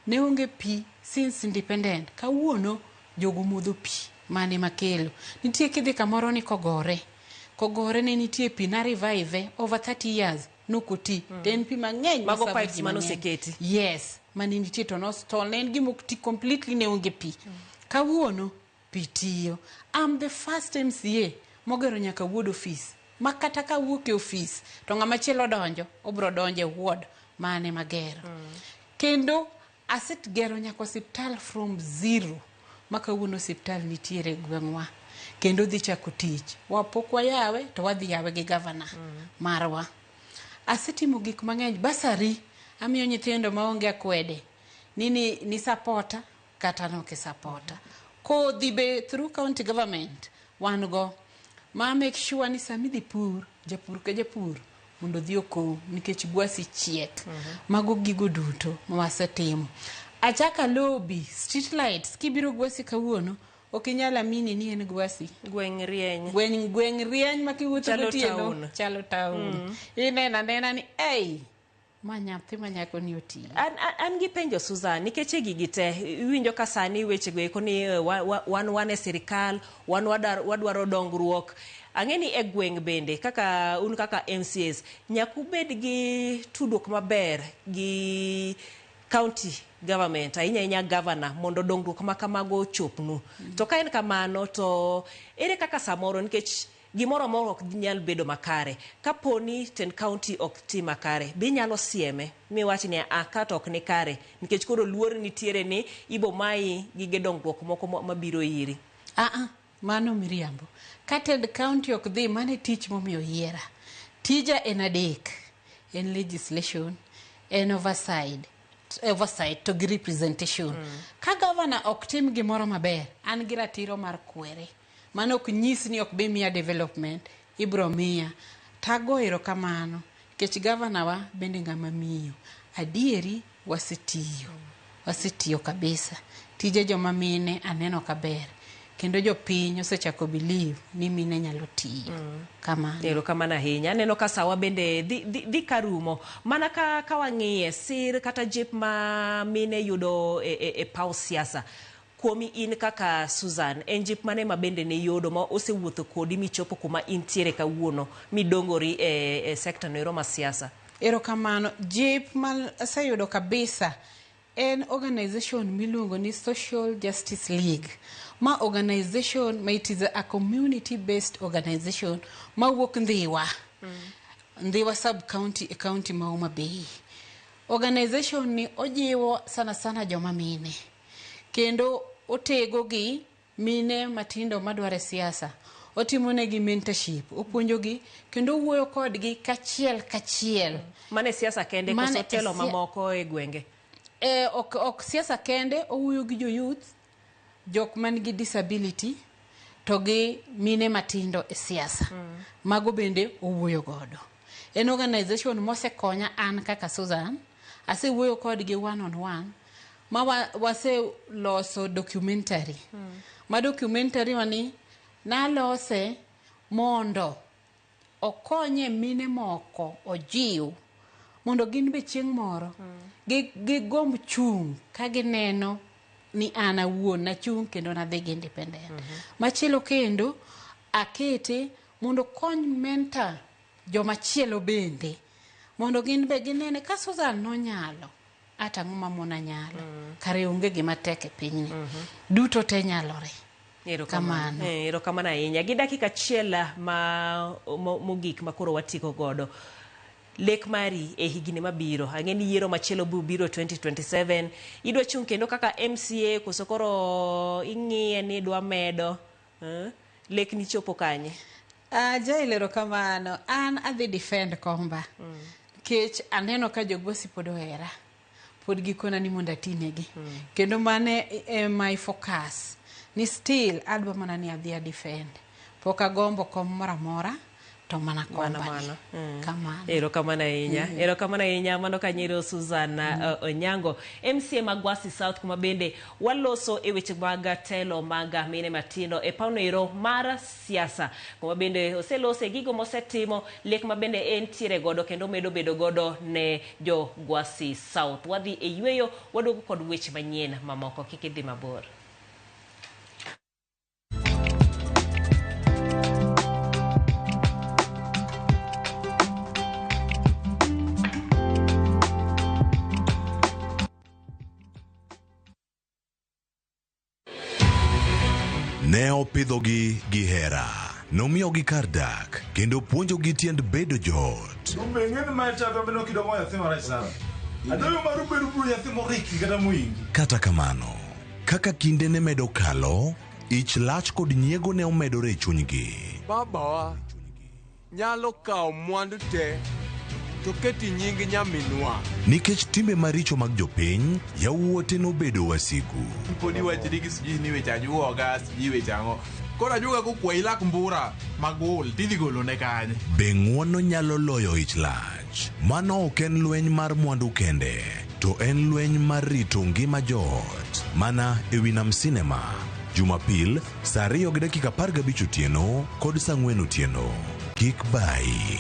Ne onge pi since independent. Kawuono jogo modho pi mane makelo. Nitie kidhi kamoro ni Kogore ne nitie pi na revive over 30 years nokoti. Den pi mang'eny mago pipes manoseketi. Yes, mane nitie to no stall ne gimokti completely ne onge pi. Kawuono pi tiyo. I'm the first MCA mogero nyaka ward office. Makata ka wuok e office to ng'ama chielo donjo obro donje ward mane magero. Kendo aset gero nyaka hospital from zero. Makawuono hospital nitiere gweng'wa kendo dhi chako tich. Wapok wayawe to wadhi yawe gi governor marwa. Asetimo gik mang'eny basari amiyo nyithindo maonge akwede ni supporta kata no ke supporta. Ko dhibe through county government wan go ma make sure ni sami dhi pur japur ke japur mondo dhi okow nikech Gwasi chiek. Mago gigo duto mawasetimo. Achaka lobby street lights kibiro Gwasi kawuono okinyala mini ni en Gwasi. Gweng' rieny. Gweng' rieny makiwuotho gotieno chalo town. Inena ni ma nyathi manyako ni oti. An gi penjo Susan nikech gigi te iwinjo ka sani weche go eko ni wan e sirikal wan wadwaro dongruok. Ang'eni e gweng' bende kaka un kaka MCAs nyaku bed gi tudruok maber gi county government ahinya governor mondo dongruok makamago chopnu. To ka en kamano to ere kaka samoro nikech gimoro moro ok nyal bedo makare. Kaponi Tend County ok ti makare bi nyalo sieme miwachi ni akato ok ni kare nikech koro luor nitiere ni ibo mai gige dongruok moko mabiro iri. Mano miriambo. Ka Tend County ok dhi mane tich momiyo yiera. Tija en adek. En legislation, en oversight oversight to gi representation. Ka governor ok tim gimoro maber, an gi ratiro mar kwere. Mano ok nyis ni ok bi miya development, ibro miya. Tago erokamano, kech governor wa bende ng'ama miyo. Adieri wasetiyo kabisa. Tije joma mine aneno kaber. Kendo jopiny osechako believe ni mine nyalo tiyo. Kamano. Erokamano ahinya. Aneno ka sawa bende dhi karumo. Mana ka wang'iye sir kata jip ma mine yudo e paw siasa. Kuomi in kaka Susan, en jip mane ma bende ne yodo ma osewuotho kodi michopo kuma intiere kawuono midongori e sector no ero ma siasa? Erokamano, jip ma aseyudo kabisa en organization miluongo ni Social Justice League. Ma organization, ma it is a community-based organization ma wuok Ndhiwa. Ndhiwa sub-county e county ma Homa Bay. Organization ni ojiwo sana joma mine. Kendo otego gi mine matindo madware siasa. Otimonegi mentorship, opuonjogi, kendo wuoyo kodgi kachiel. Mane siasa kende koso telo mamoko e gwenge? Ok siasa kende, owuoyo gi youth, jok man gi disability, to gi mine matindo e siasa. Mago bende owuoyo godo. En organization mosekonya an kaka Susan, asewuoyo kodgi one on one, ma wase loso documentary. Ma documentary wani nalose mondo okonye mine moko ojiw mondo gin be chieng' moro gigomb chung ka gineno ni an awuon na chung kendo na dhi gi independent. Machielo kendo akete mondo kony mentor joma chielo bende mondo gin be ginene ka Susan no nyalo ata ng'uma mona nyalo kare onge gima tek e pinyni duto te nyalore. Erokamano ahinya. Gi dakika achiel mogik makoro watiko godo. Lek mari e higni mabiro. Ang'e ni yiero machielo biro 2027. Idwa chung kendo kaka MCA koso koro ing'iye ni dwa medo. Lek ni chopo kanye? Jael erokamano. An adhi defend komba. Kech aneno ka jogwasi pod ohera. Pod gikona ni mondo atinegi. Kendo mane my focus. Ni still adwa mana ni adhi defend. Poka gombo kom mora to mana komba. Kamano. Erokamano ahinya. Erokamano ahinya mano kanyero Susan Onyango. MCA Magwasi South kuma bende waloso e weche mag telo mag mine matindo e pauno ero mar siasa. Kuma bende oselose gigo mosetimo lek ma bende entiere godo kendo medo bedo godo ne jo Gwasi South. Wadhi e yweyo waduogo kod weche manyien mamoko kik idhi mabor. Ne opidhogi gi hera, nomiyogi kar dak, kendo puonjogi tiend bedo joot. Kata kamano, kaka kinde ne medo kalo, ich lach kod nyiego ne omedore e chunygi. Babawa nyalo kawo mwandu te to keti nying nyaminwa. Nikech timbe maricho mag jopiny, yawuote nobedo wasigu. Podi wachri gi siji ni weche ajuoga, siji weche ang'o. Koro ajuoga kokwa ilak mbura magol, tidhi golo ne kanye. Be ng'uono nyalo loyo ich lach? Mano ok en lweny mar mwandu kende, to en lweny mar rito ngima joot. Mana e Winam Cinema, Jumapil, saa 2:15 otieno kod saa 4 otieno. Kik bai.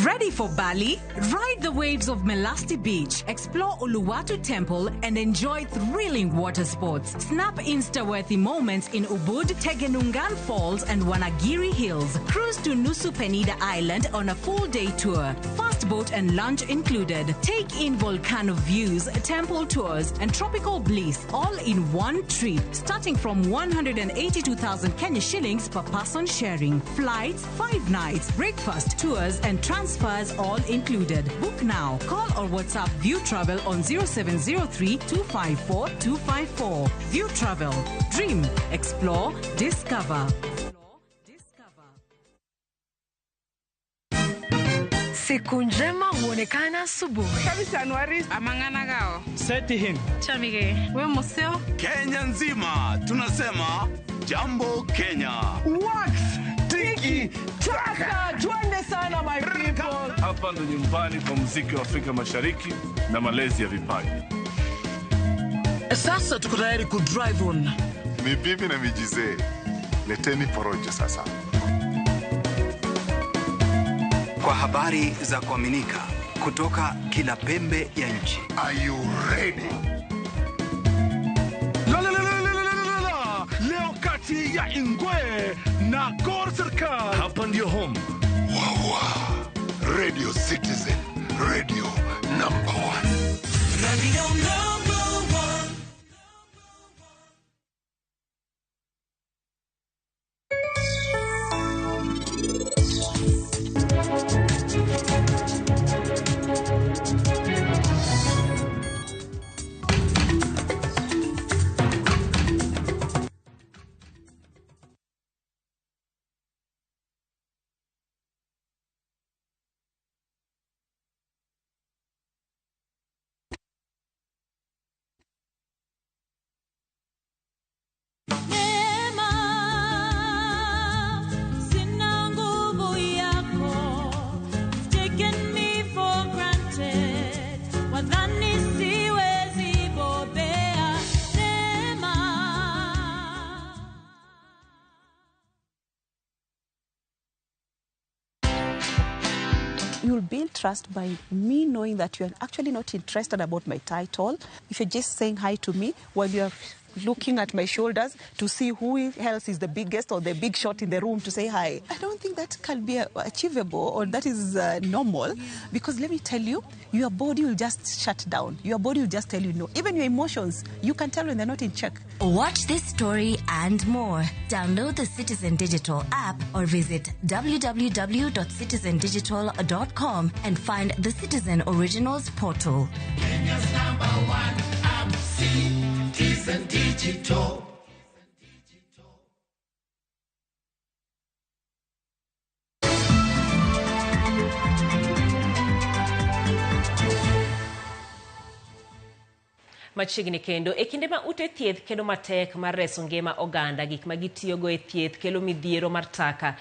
Ready for Bali? Ride the waves of Melasti Beach, explore Uluwatu Temple, and enjoy thrilling water sports. Snap Insta-worthy moments in Ubud, Tegenungan Falls, and Wanagiri Hills. Cruise to Nusu Penida Island on a full-day tour. Fast boat and lunch included. Take in volcano views, temple tours, and tropical bliss, all in one trip, starting from 182,000 Kenya shillings per person sharing. Flights, 5 nights, breakfast, tours, and transfers all included. Book now. Call or WhatsApp View Travel on 0703 254 254. View Travel. Dream. Explore. Discover. Siku njema huonekana asubuhi. Kabisa Anuari amangana gao. Seti him. Chamige. We museo. Kenya nzima tunasema jambo Kenya. Wax, tiki, taka. Twende sana my people. Hapa ndo nyumbani kwa muziki wa Afrika Mashariki na malezi ya vipaji. Sasa tuko tayari ku drive on. Mibibi na mijize. Leteni porojo sasa. Kwa habari za kuaminika kutoka kila pembe ya nchi. Are you ready? Leo kati ya Ingwe na Gor Serikali. Hapa ndio home. Wawa. Radio Citizen. Radio number 1. Radio number 1. You'll build trust by me knowing that you're actually not interested about my title. If you're just saying hi to me while you're looking at my shoulders to see who else is the biggest or the big shot in the room to say hi. I don't think that can be achievable or that is normal, because let me tell you, your body will just shut down. Your body will just tell you no. Even your emotions, you can tell when they're not in check. Watch this story and more. Download the Citizen Digital app or visit www.citizendigital.com and find the Citizen Originals portal. Kenya's #1 app, Citizen Digital. Machiegni kendo e kinde ma ute thieth kendo matek mar reso ngima oganda, gik ma gitiyogo e thieth kelo midhiero mar taka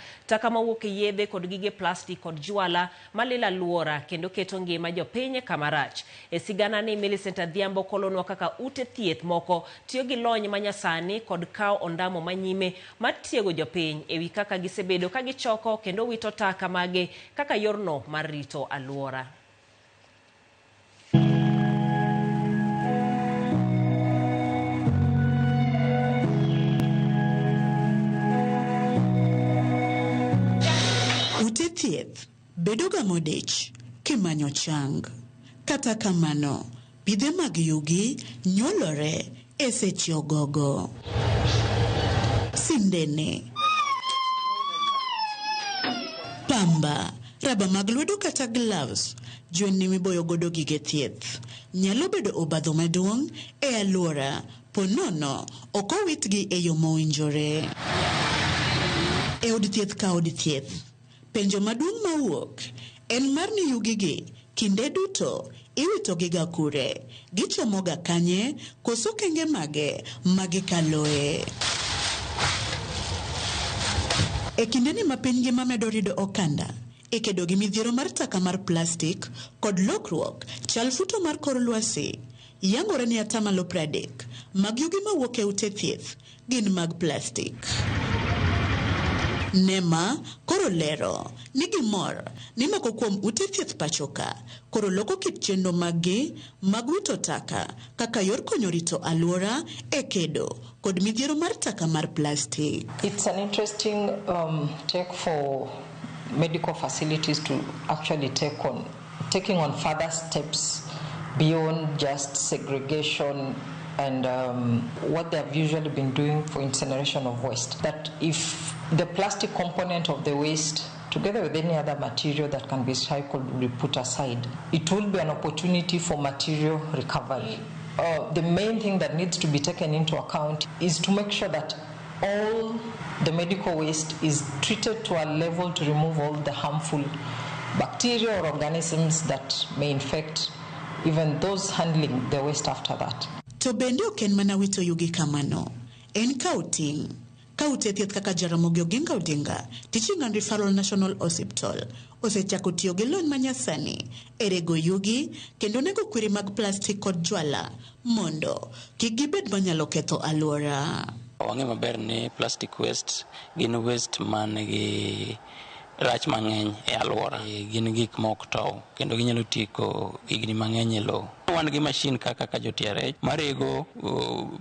mawuok e yedhe kod gige plastik kod jwala malila luora kendo keto ngima jopiny kama rach. E sigana ni Millicent Adhiambo kolonwa kaka ute thieth moko tiyo gi lony manyasani kod kao ondamo manyime matiego jopiny ewi kaka gisebedo ka gichoko kendo wito taka mage kaka yorno mar rito aluora. Ute thieth bedo ga modich kimanyo chang. Kata kamano, pidhe mag yugi nyolore e seche ogogo. Sindene, pamba, raba mag lwedo kata gloves, jwenni miboyo godo gige thieth, nyalo bedo obadho maduong' e aluora, ponono ok owitgi e yo mowinjore. E od thieth ka od thieth, penjo maduong' mawuok en mar ni yugigi kinde duto iwito giga kure, gichomoga kanye, koso kenge mage magikaloe. E kinde ni ma piny ngima medo rido okanda, ikedo gi midhiero mar taka mar plastik kod lokruok chal futo mar kor lwasi, yangore ni atamalo 30 mag yugi mawuok e ute thieth gin mag plastik. Nema koro lero ni gimor ni moko kuom ute thieth pachoka koro loko kit chenro maggi mag wito taka kaka yor konyo rito aluora e kedo kod midhiero mar taka mar plastik. It's an interesting take for medical facilities to actually taking on further steps beyond just segregation and what they have usually been doing for incineration of waste. That if the plastic component of the waste, together with any other material that can be recycled, will be put aside, it will be an opportunity for material recovery. The main thing that needs to be taken into account is to make sure that all the medical waste is treated to a level to remove all the harmful bacteria or organisms that may infect even those handling the waste after that. To bende oken mana wito yugi kamano. En kauting. Kaute thieth kaka Jaramogi Oginga Odinga, Teaching and Referral National Hospital, osechako tiyo gi lony manyasani e rego yugi kendo nego kwiri mag plastik kod jwala mondo kik gibed manyalo ketho alwora. Wang'e maber ni plastic waste gin waste manigi rach mang'eny e alwora. Gin gik ma ok tow kendo ginyalo tieko higni mang'eny e lowo. Wan gi mashin kaka kajotiare marego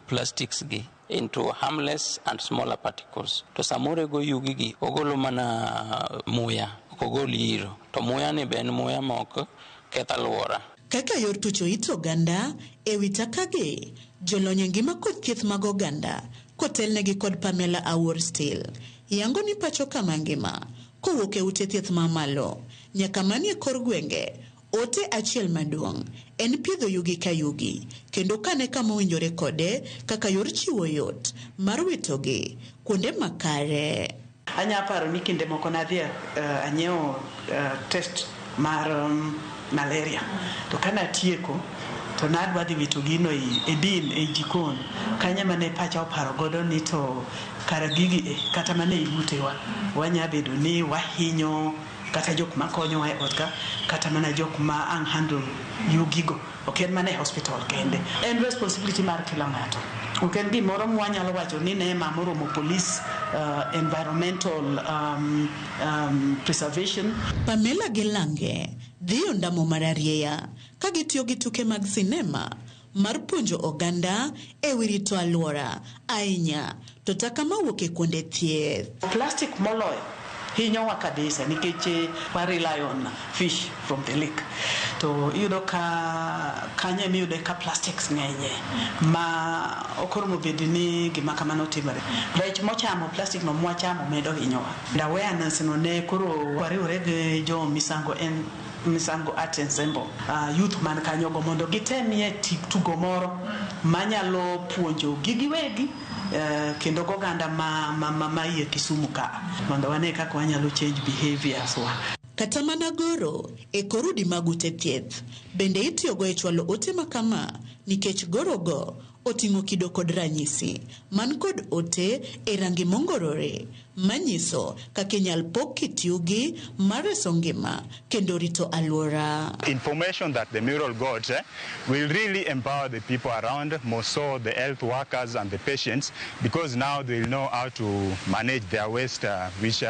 plastics gi into harmless and smaller particles. To samore go yugi gi ogolo mana muya, ogolo iro. To muya ni ben muya mok ketho alwora. Kaka yor tucho it oganda e wi takagi, jolony ngima kod thieth mag oganda kotelnegi kod Pamela Awuor Still. Yango ni pacho kama ngima kowuok e ute thieth mamalo nyaka manie kor gwenge. Ote achiel maduong' en piedho yugi ka yugi kendo kane kama owinjore kode kaka yor chiwo yot mar witogi kuonde makare. Anya paro ni kinde moko nadhi anyiewo test mar malaria to kana tieko to nadwa dhi wito gino e din e jikon kanya mane pacha oparo godo ni to kara gigi kata mane ibutewa wanya bedo ni wahinyo kata jok ma konyowa e odka kata mana jok ma ang handle yugigo ok en mana e hospital kende. En responsibility mar kila ng'ato. Ok en gimoro mwanyalo wacho ni ne mamoromo police environmental preservation. Pamela Gilange dhiyo ndamo mararieya ka gitiyo gi tuke mag sinema mar puonjo oganda e wirito alwora ahinya to taka mawuok e kuonde thieth. Plastic moloyo hinyowa kabisa nikech we rely on fish from the lake. To yudo ka kanya miyude ka plastics ng'enye ma okoromo bedi ni gima kamano timore. Rech mochamo plastic no mwachamo medo hinyowa. Awareness no ne koro wariwre gi jo Misango Art Ensemble youth man kanyogo mondo gitemie tugo moro manyalo puonjo gigiwegi kendo goganda ma iye Kisumu ka mondo wane kaka wanyalo change behaviors wa. Kata mana goro e korudi mag ute thieth bende itiyogo e chwalo ote makama nikech gorogo oting'o kido kod ranyisi man kod ote e rangi mongorore manyiso kaka inyal pok kit yugi mar reso ngima kendo rito alwora. Information that the mural got will really empower the people around, more so the health workers and the patients, because now they will know how to manage their waste which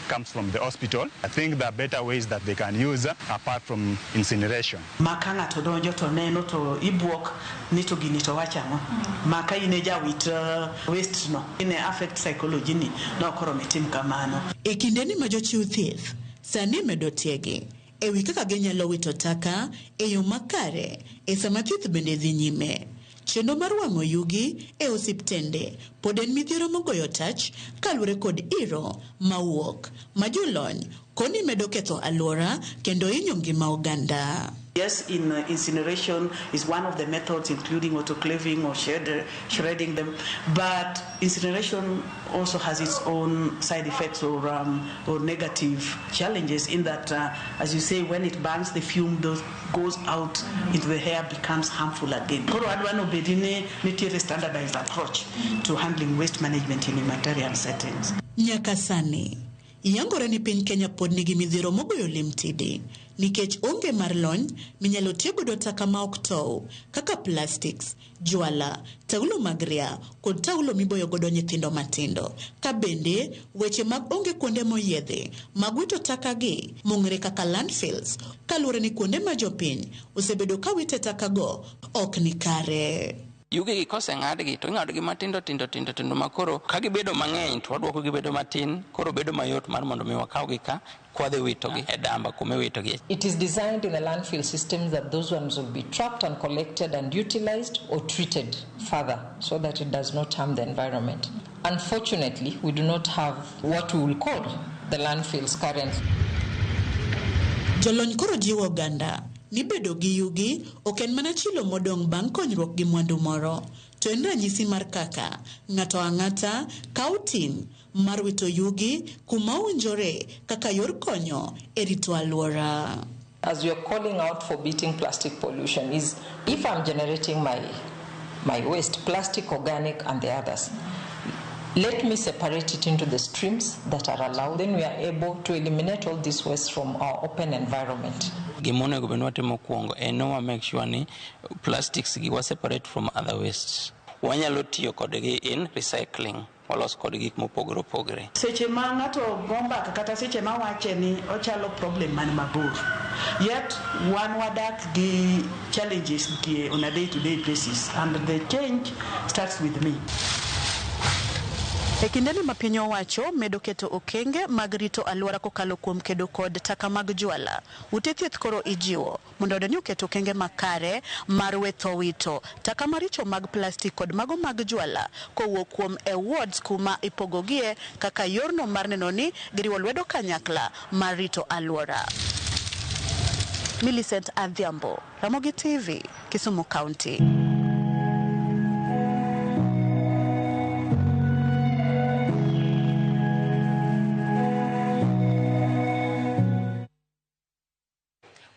comes from the hospital. I think there are better ways that they can use apart from incineration. Makanga to donjo to neno to ibuok ni to gini to wachamo. Maka ineja with waste no. Ine affect psychology ni no koro metim kamano. E kindeni ma jochiw thieth sani medo tiegi e wi kaka ginyalo wito taka e yo makare e sama thieth bende dhi nyime. Chenro mar wang'o yugi e osiptende pod en midhiero mogoyo tach kaluwore kod iro mawuok ma jolony koni medo ketho alwora kendo hinyo ngima oganda. Yes, incineration is one of the methods, including autoclaving or shredding them. But incineration also has its own side effects or negative challenges in that, as you say, when it burns, the fume goes out into the air, becomes harmful again. Koro adwano bedine nitiere standardized approach to handling waste management in humanitarian settings. Nyaka sani yangore ni piny Kenya pod nigi midhiero mogoyo limtidi nikech onge mar lony minyalo tiego do taka ma ok tow kaka plastics, jwala, taulo magria kod taulo miboyo godo nyithindo matindo. Ka bende weche mag onge kuonde moyedhe mag wito taka gi mong'ere kaka landfills kaluwore ni kuonde ma jopiny osebedo ka wite taka go ok ni kare. Yugi gi kose ng'adgi to ing'adogi matindo tindo makoro ka gibedo mang'eny to waduoko gibedo matin koro bedo mayot mar mondo mi wakawgi ka kwadhi witogi e damba kuma witogi. It is designed in the landfill systems that those ones will be trapped and collected and utilized or treated further so that it does not harm the environment. Unfortunately, we do not have what we will call the landfills currently. Jolony koro jiwo oganda ni bedo gi yugi ok en mana chilo modong' bang' konyruok gi mwandu moro to en ranyisi mar kaka ng'ato ang'ata kawo ting' mar wito yugi kuma owinjore kaka yor konyo e rito alwora. As we are calling out for beating plastic pollution is if I'm generating my waste, plastic, organic and the others, let me separate it into the streams that are allowed. Then we are able to eliminate all this waste from our open environment. Gimone gobenwate mokwongo eno make sure ni plastics giwa separate from other wastes. Wanyalo tiyo kodgi in recycling. Walos kod gik mopogore opogore. Seche ma ng'ato bomba kata seche ma wache ni ochalo problem man mabor. Yet one wadak gi challenges ki on a day-to-day basis and the change starts with me. E kindeni ma piny owacho medo keto okenge mag rito alwora kokalo kuom kedo kod taka mag jwala. Ute thieth koro ijiwo mondo odeni oketo okenge makare mar wetho wito taka maricho mag plastik kod mago mag jwala kowuok kuom awards kuma ipogogie kaka yorno mar neno ni giriwo lwedo kanyakla mar rito alwora. Millicent Adhiambo, Ramogi TV, Kisumu County.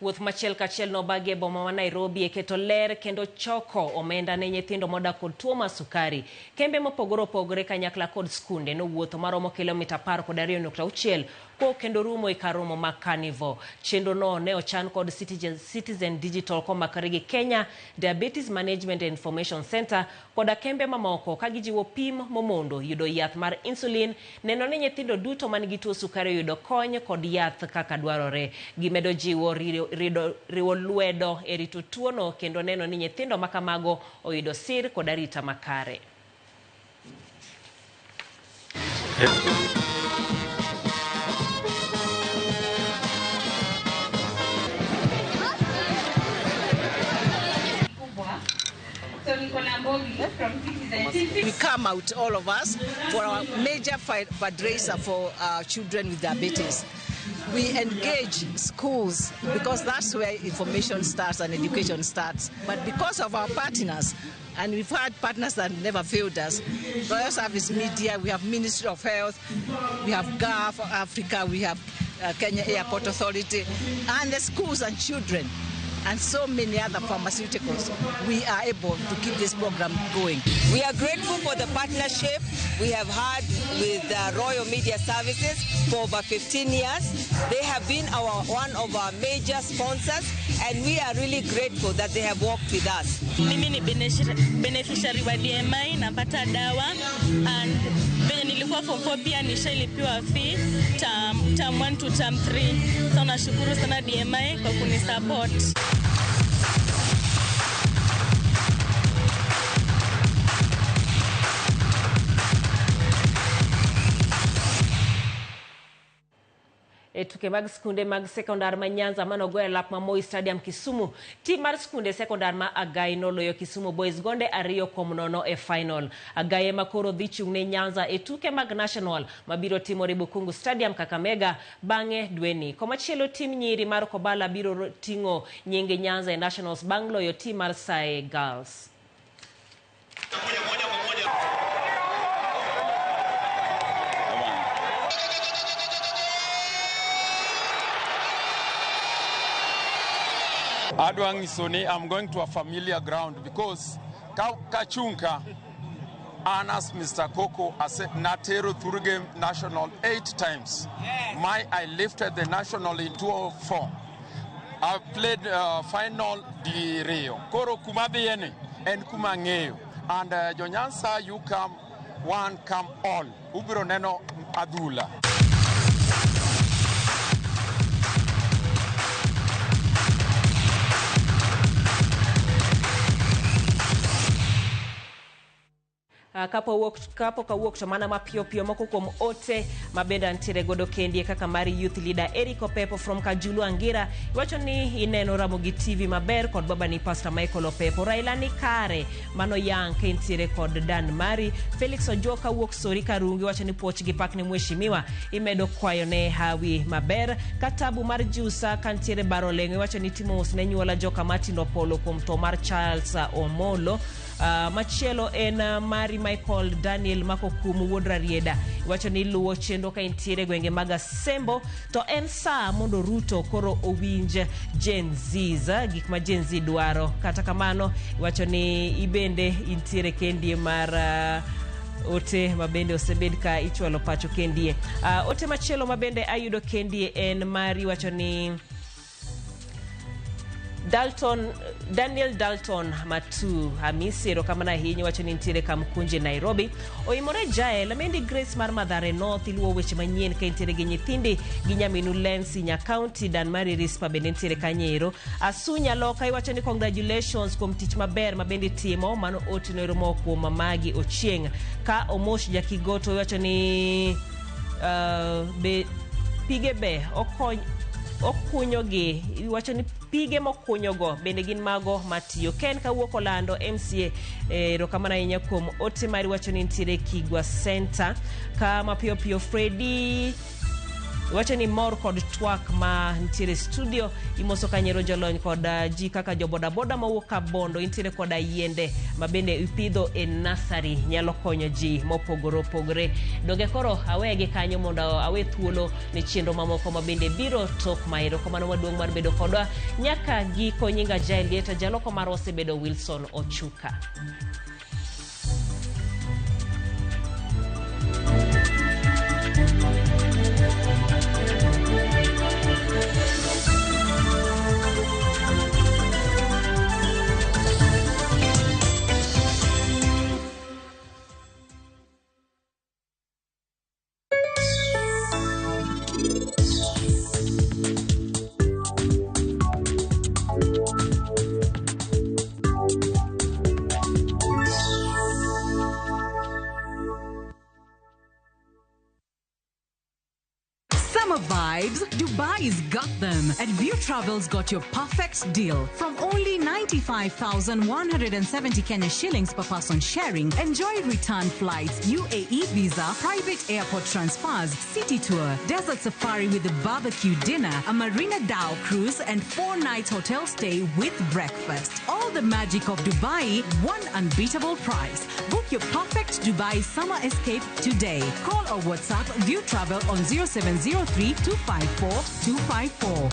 Wuoth machiel kachiel no bage boma ma Nairobi keto ler kendo choko omenda ne nyithindo modak kod tuo mar sukari. Kembe mopogore opogore kanyakla kod skunde no wuotho maromo kilomita 12.6 ko kendo rumo e karomo ma Carnival. Chendo no ne ochan kod Citizen Digital komakare gi Kenya Diabetes Management and Information Center koda kembe mamoko ka gijiwo pim momondo yudo yath mar insulin neno ne nyithindo duto man gi tuo sukari yudo kony kod yath kaka dwarore. Gimedo jiwo riwo lwedo e rito tuo no kendo neno ni nyithindo makamago oyudo sir kod arita makare. We come out, all of us, for our major fundraiser for children with diabetes. We engage schools because that's where information starts and education starts. But because of our partners, and we've had partners that never failed us, Royal Service Media, we have Ministry of Health, we have GAF Africa, we have Kenya Airport Authority, and the schools and children, and so many other pharmaceuticals, we are able to keep this program going. We are grateful for the partnership we have had with Royal Media Services for over 15 years. They have been one of our major sponsors, and we are really grateful that they have worked with us. Mimi ni beneficiary wa DMI, napata dawa, and venye nilikuwa form 4 pia nishalipiwa fee term 1 to term 3. So nashukuru sana DMI kwa kunisupport. Tuke mag skunde mag sekondar ma Nyanza manogoya lap ma Moi Stadium Kisumu. Team mar skunde sekondar ma Agai noloyo Kisumu Boys gonde 2-0 e final. Agai makoro dhi chung ne Nyanza e tuke mag national mabiro timore Bukungu Stadium Kakamega bange dweni. Komachielo team nyiri mar Kobala biro tingo nyinge Nyanza e nationals bangloyo team mar Sae Girls. Adwang Soni, I'm going to a familiar ground because Kachunka Anas Mr. Koko as Natero Thurugame National 8 times. I lifted the national in 2004. I played final di Rio. Koro Kumabiene and Kumangeo. And Jonyansa, you come one, come all. Ubro Neno Adula. Kapo kawuok to mana mapio moko kuom ote mabenda ntiere godo kendie kaka mari youth leader Eric Opepo from Kajulu Angira iwacho ni ineno Ramogi TV maber kod baba ni Pastor Michael Opepo. Raila ni kare mano yang ke ntiere kod Dan Mari. Felix Ojoka wuok Sori Karungi wacho ni poch gi pak ne mheshimiwa imedo kwayo ne hawi maber. Katabu mar Jusa kantiere Barolengo wacho ni timo usne nyuola joka Matindo Polo kuom to mar Charles Omolo. Machielo en Mari Michael Daniel Makokum Wuodra Rieda. Iwacho ni luwo chenro ka intiere gwenge mag Asembo to en saa mondo Ruto koro owinj Gen Z gik ma Gen Z dwaro. Kata kamano iwacho ni ibende intiere kendie mar ote mabende osebed ka ichwalo pacho kendie. Ote machielo mabende ayudo kendie en Mari wacho ni Daniel Dalton Matu Hamisi rokamana hinyo wacho ni ntiere Kamkunje Nairobi. Oimore Jael mendi Grace mar Madhare North iluwo weche manyien ka intiere gi nyithindi gi nyaminu Lensi nya county Dan Mari Rispa bende ntiere Kanyero. Asunya Loka iwacho ni congratulations kuom tich maber mabende timo mano otino romo kuom Mamagi Ochieng. Ka Omosh Jakigoto iwacho ni pige be okunyogi iwacho ni pige mokunyogo bende gin mago matiyo. Ken Kawuok Olando MCA rokamana inya kuom ote mari wacho ni ntiere Kigwa Center. Ka mapiyo piyo Freddy wacho ni mor kod twak ma ntiere studio imoso Kanyero jolony kod ji kaka joboda boda mawuok ka Bondo intiere koda yiende mabende ipidho e nursery nyalo konyo ji mopogore opogore. Doge koro awege kanyo mondo awe thuolo ne chenro mamoko mabende biro tok maero komano maduong' mar bedo kodwa nyaka giko nyinga Jaelieta jaloko mar osebedo Wilson Ochuka. Vibes, Dubai's got them. And View Travel's got your perfect deal. From only 95,170 Kenya shillings per person sharing, enjoy return flights, UAE visa, private airport transfers, city tour, desert safari with a barbecue dinner, a Marina Dow cruise, and 4-night hotel stay with breakfast. All the magic of Dubai, one unbeatable price. Book your perfect Dubai summer escape today. Call or WhatsApp View Travel on 0703 254 254.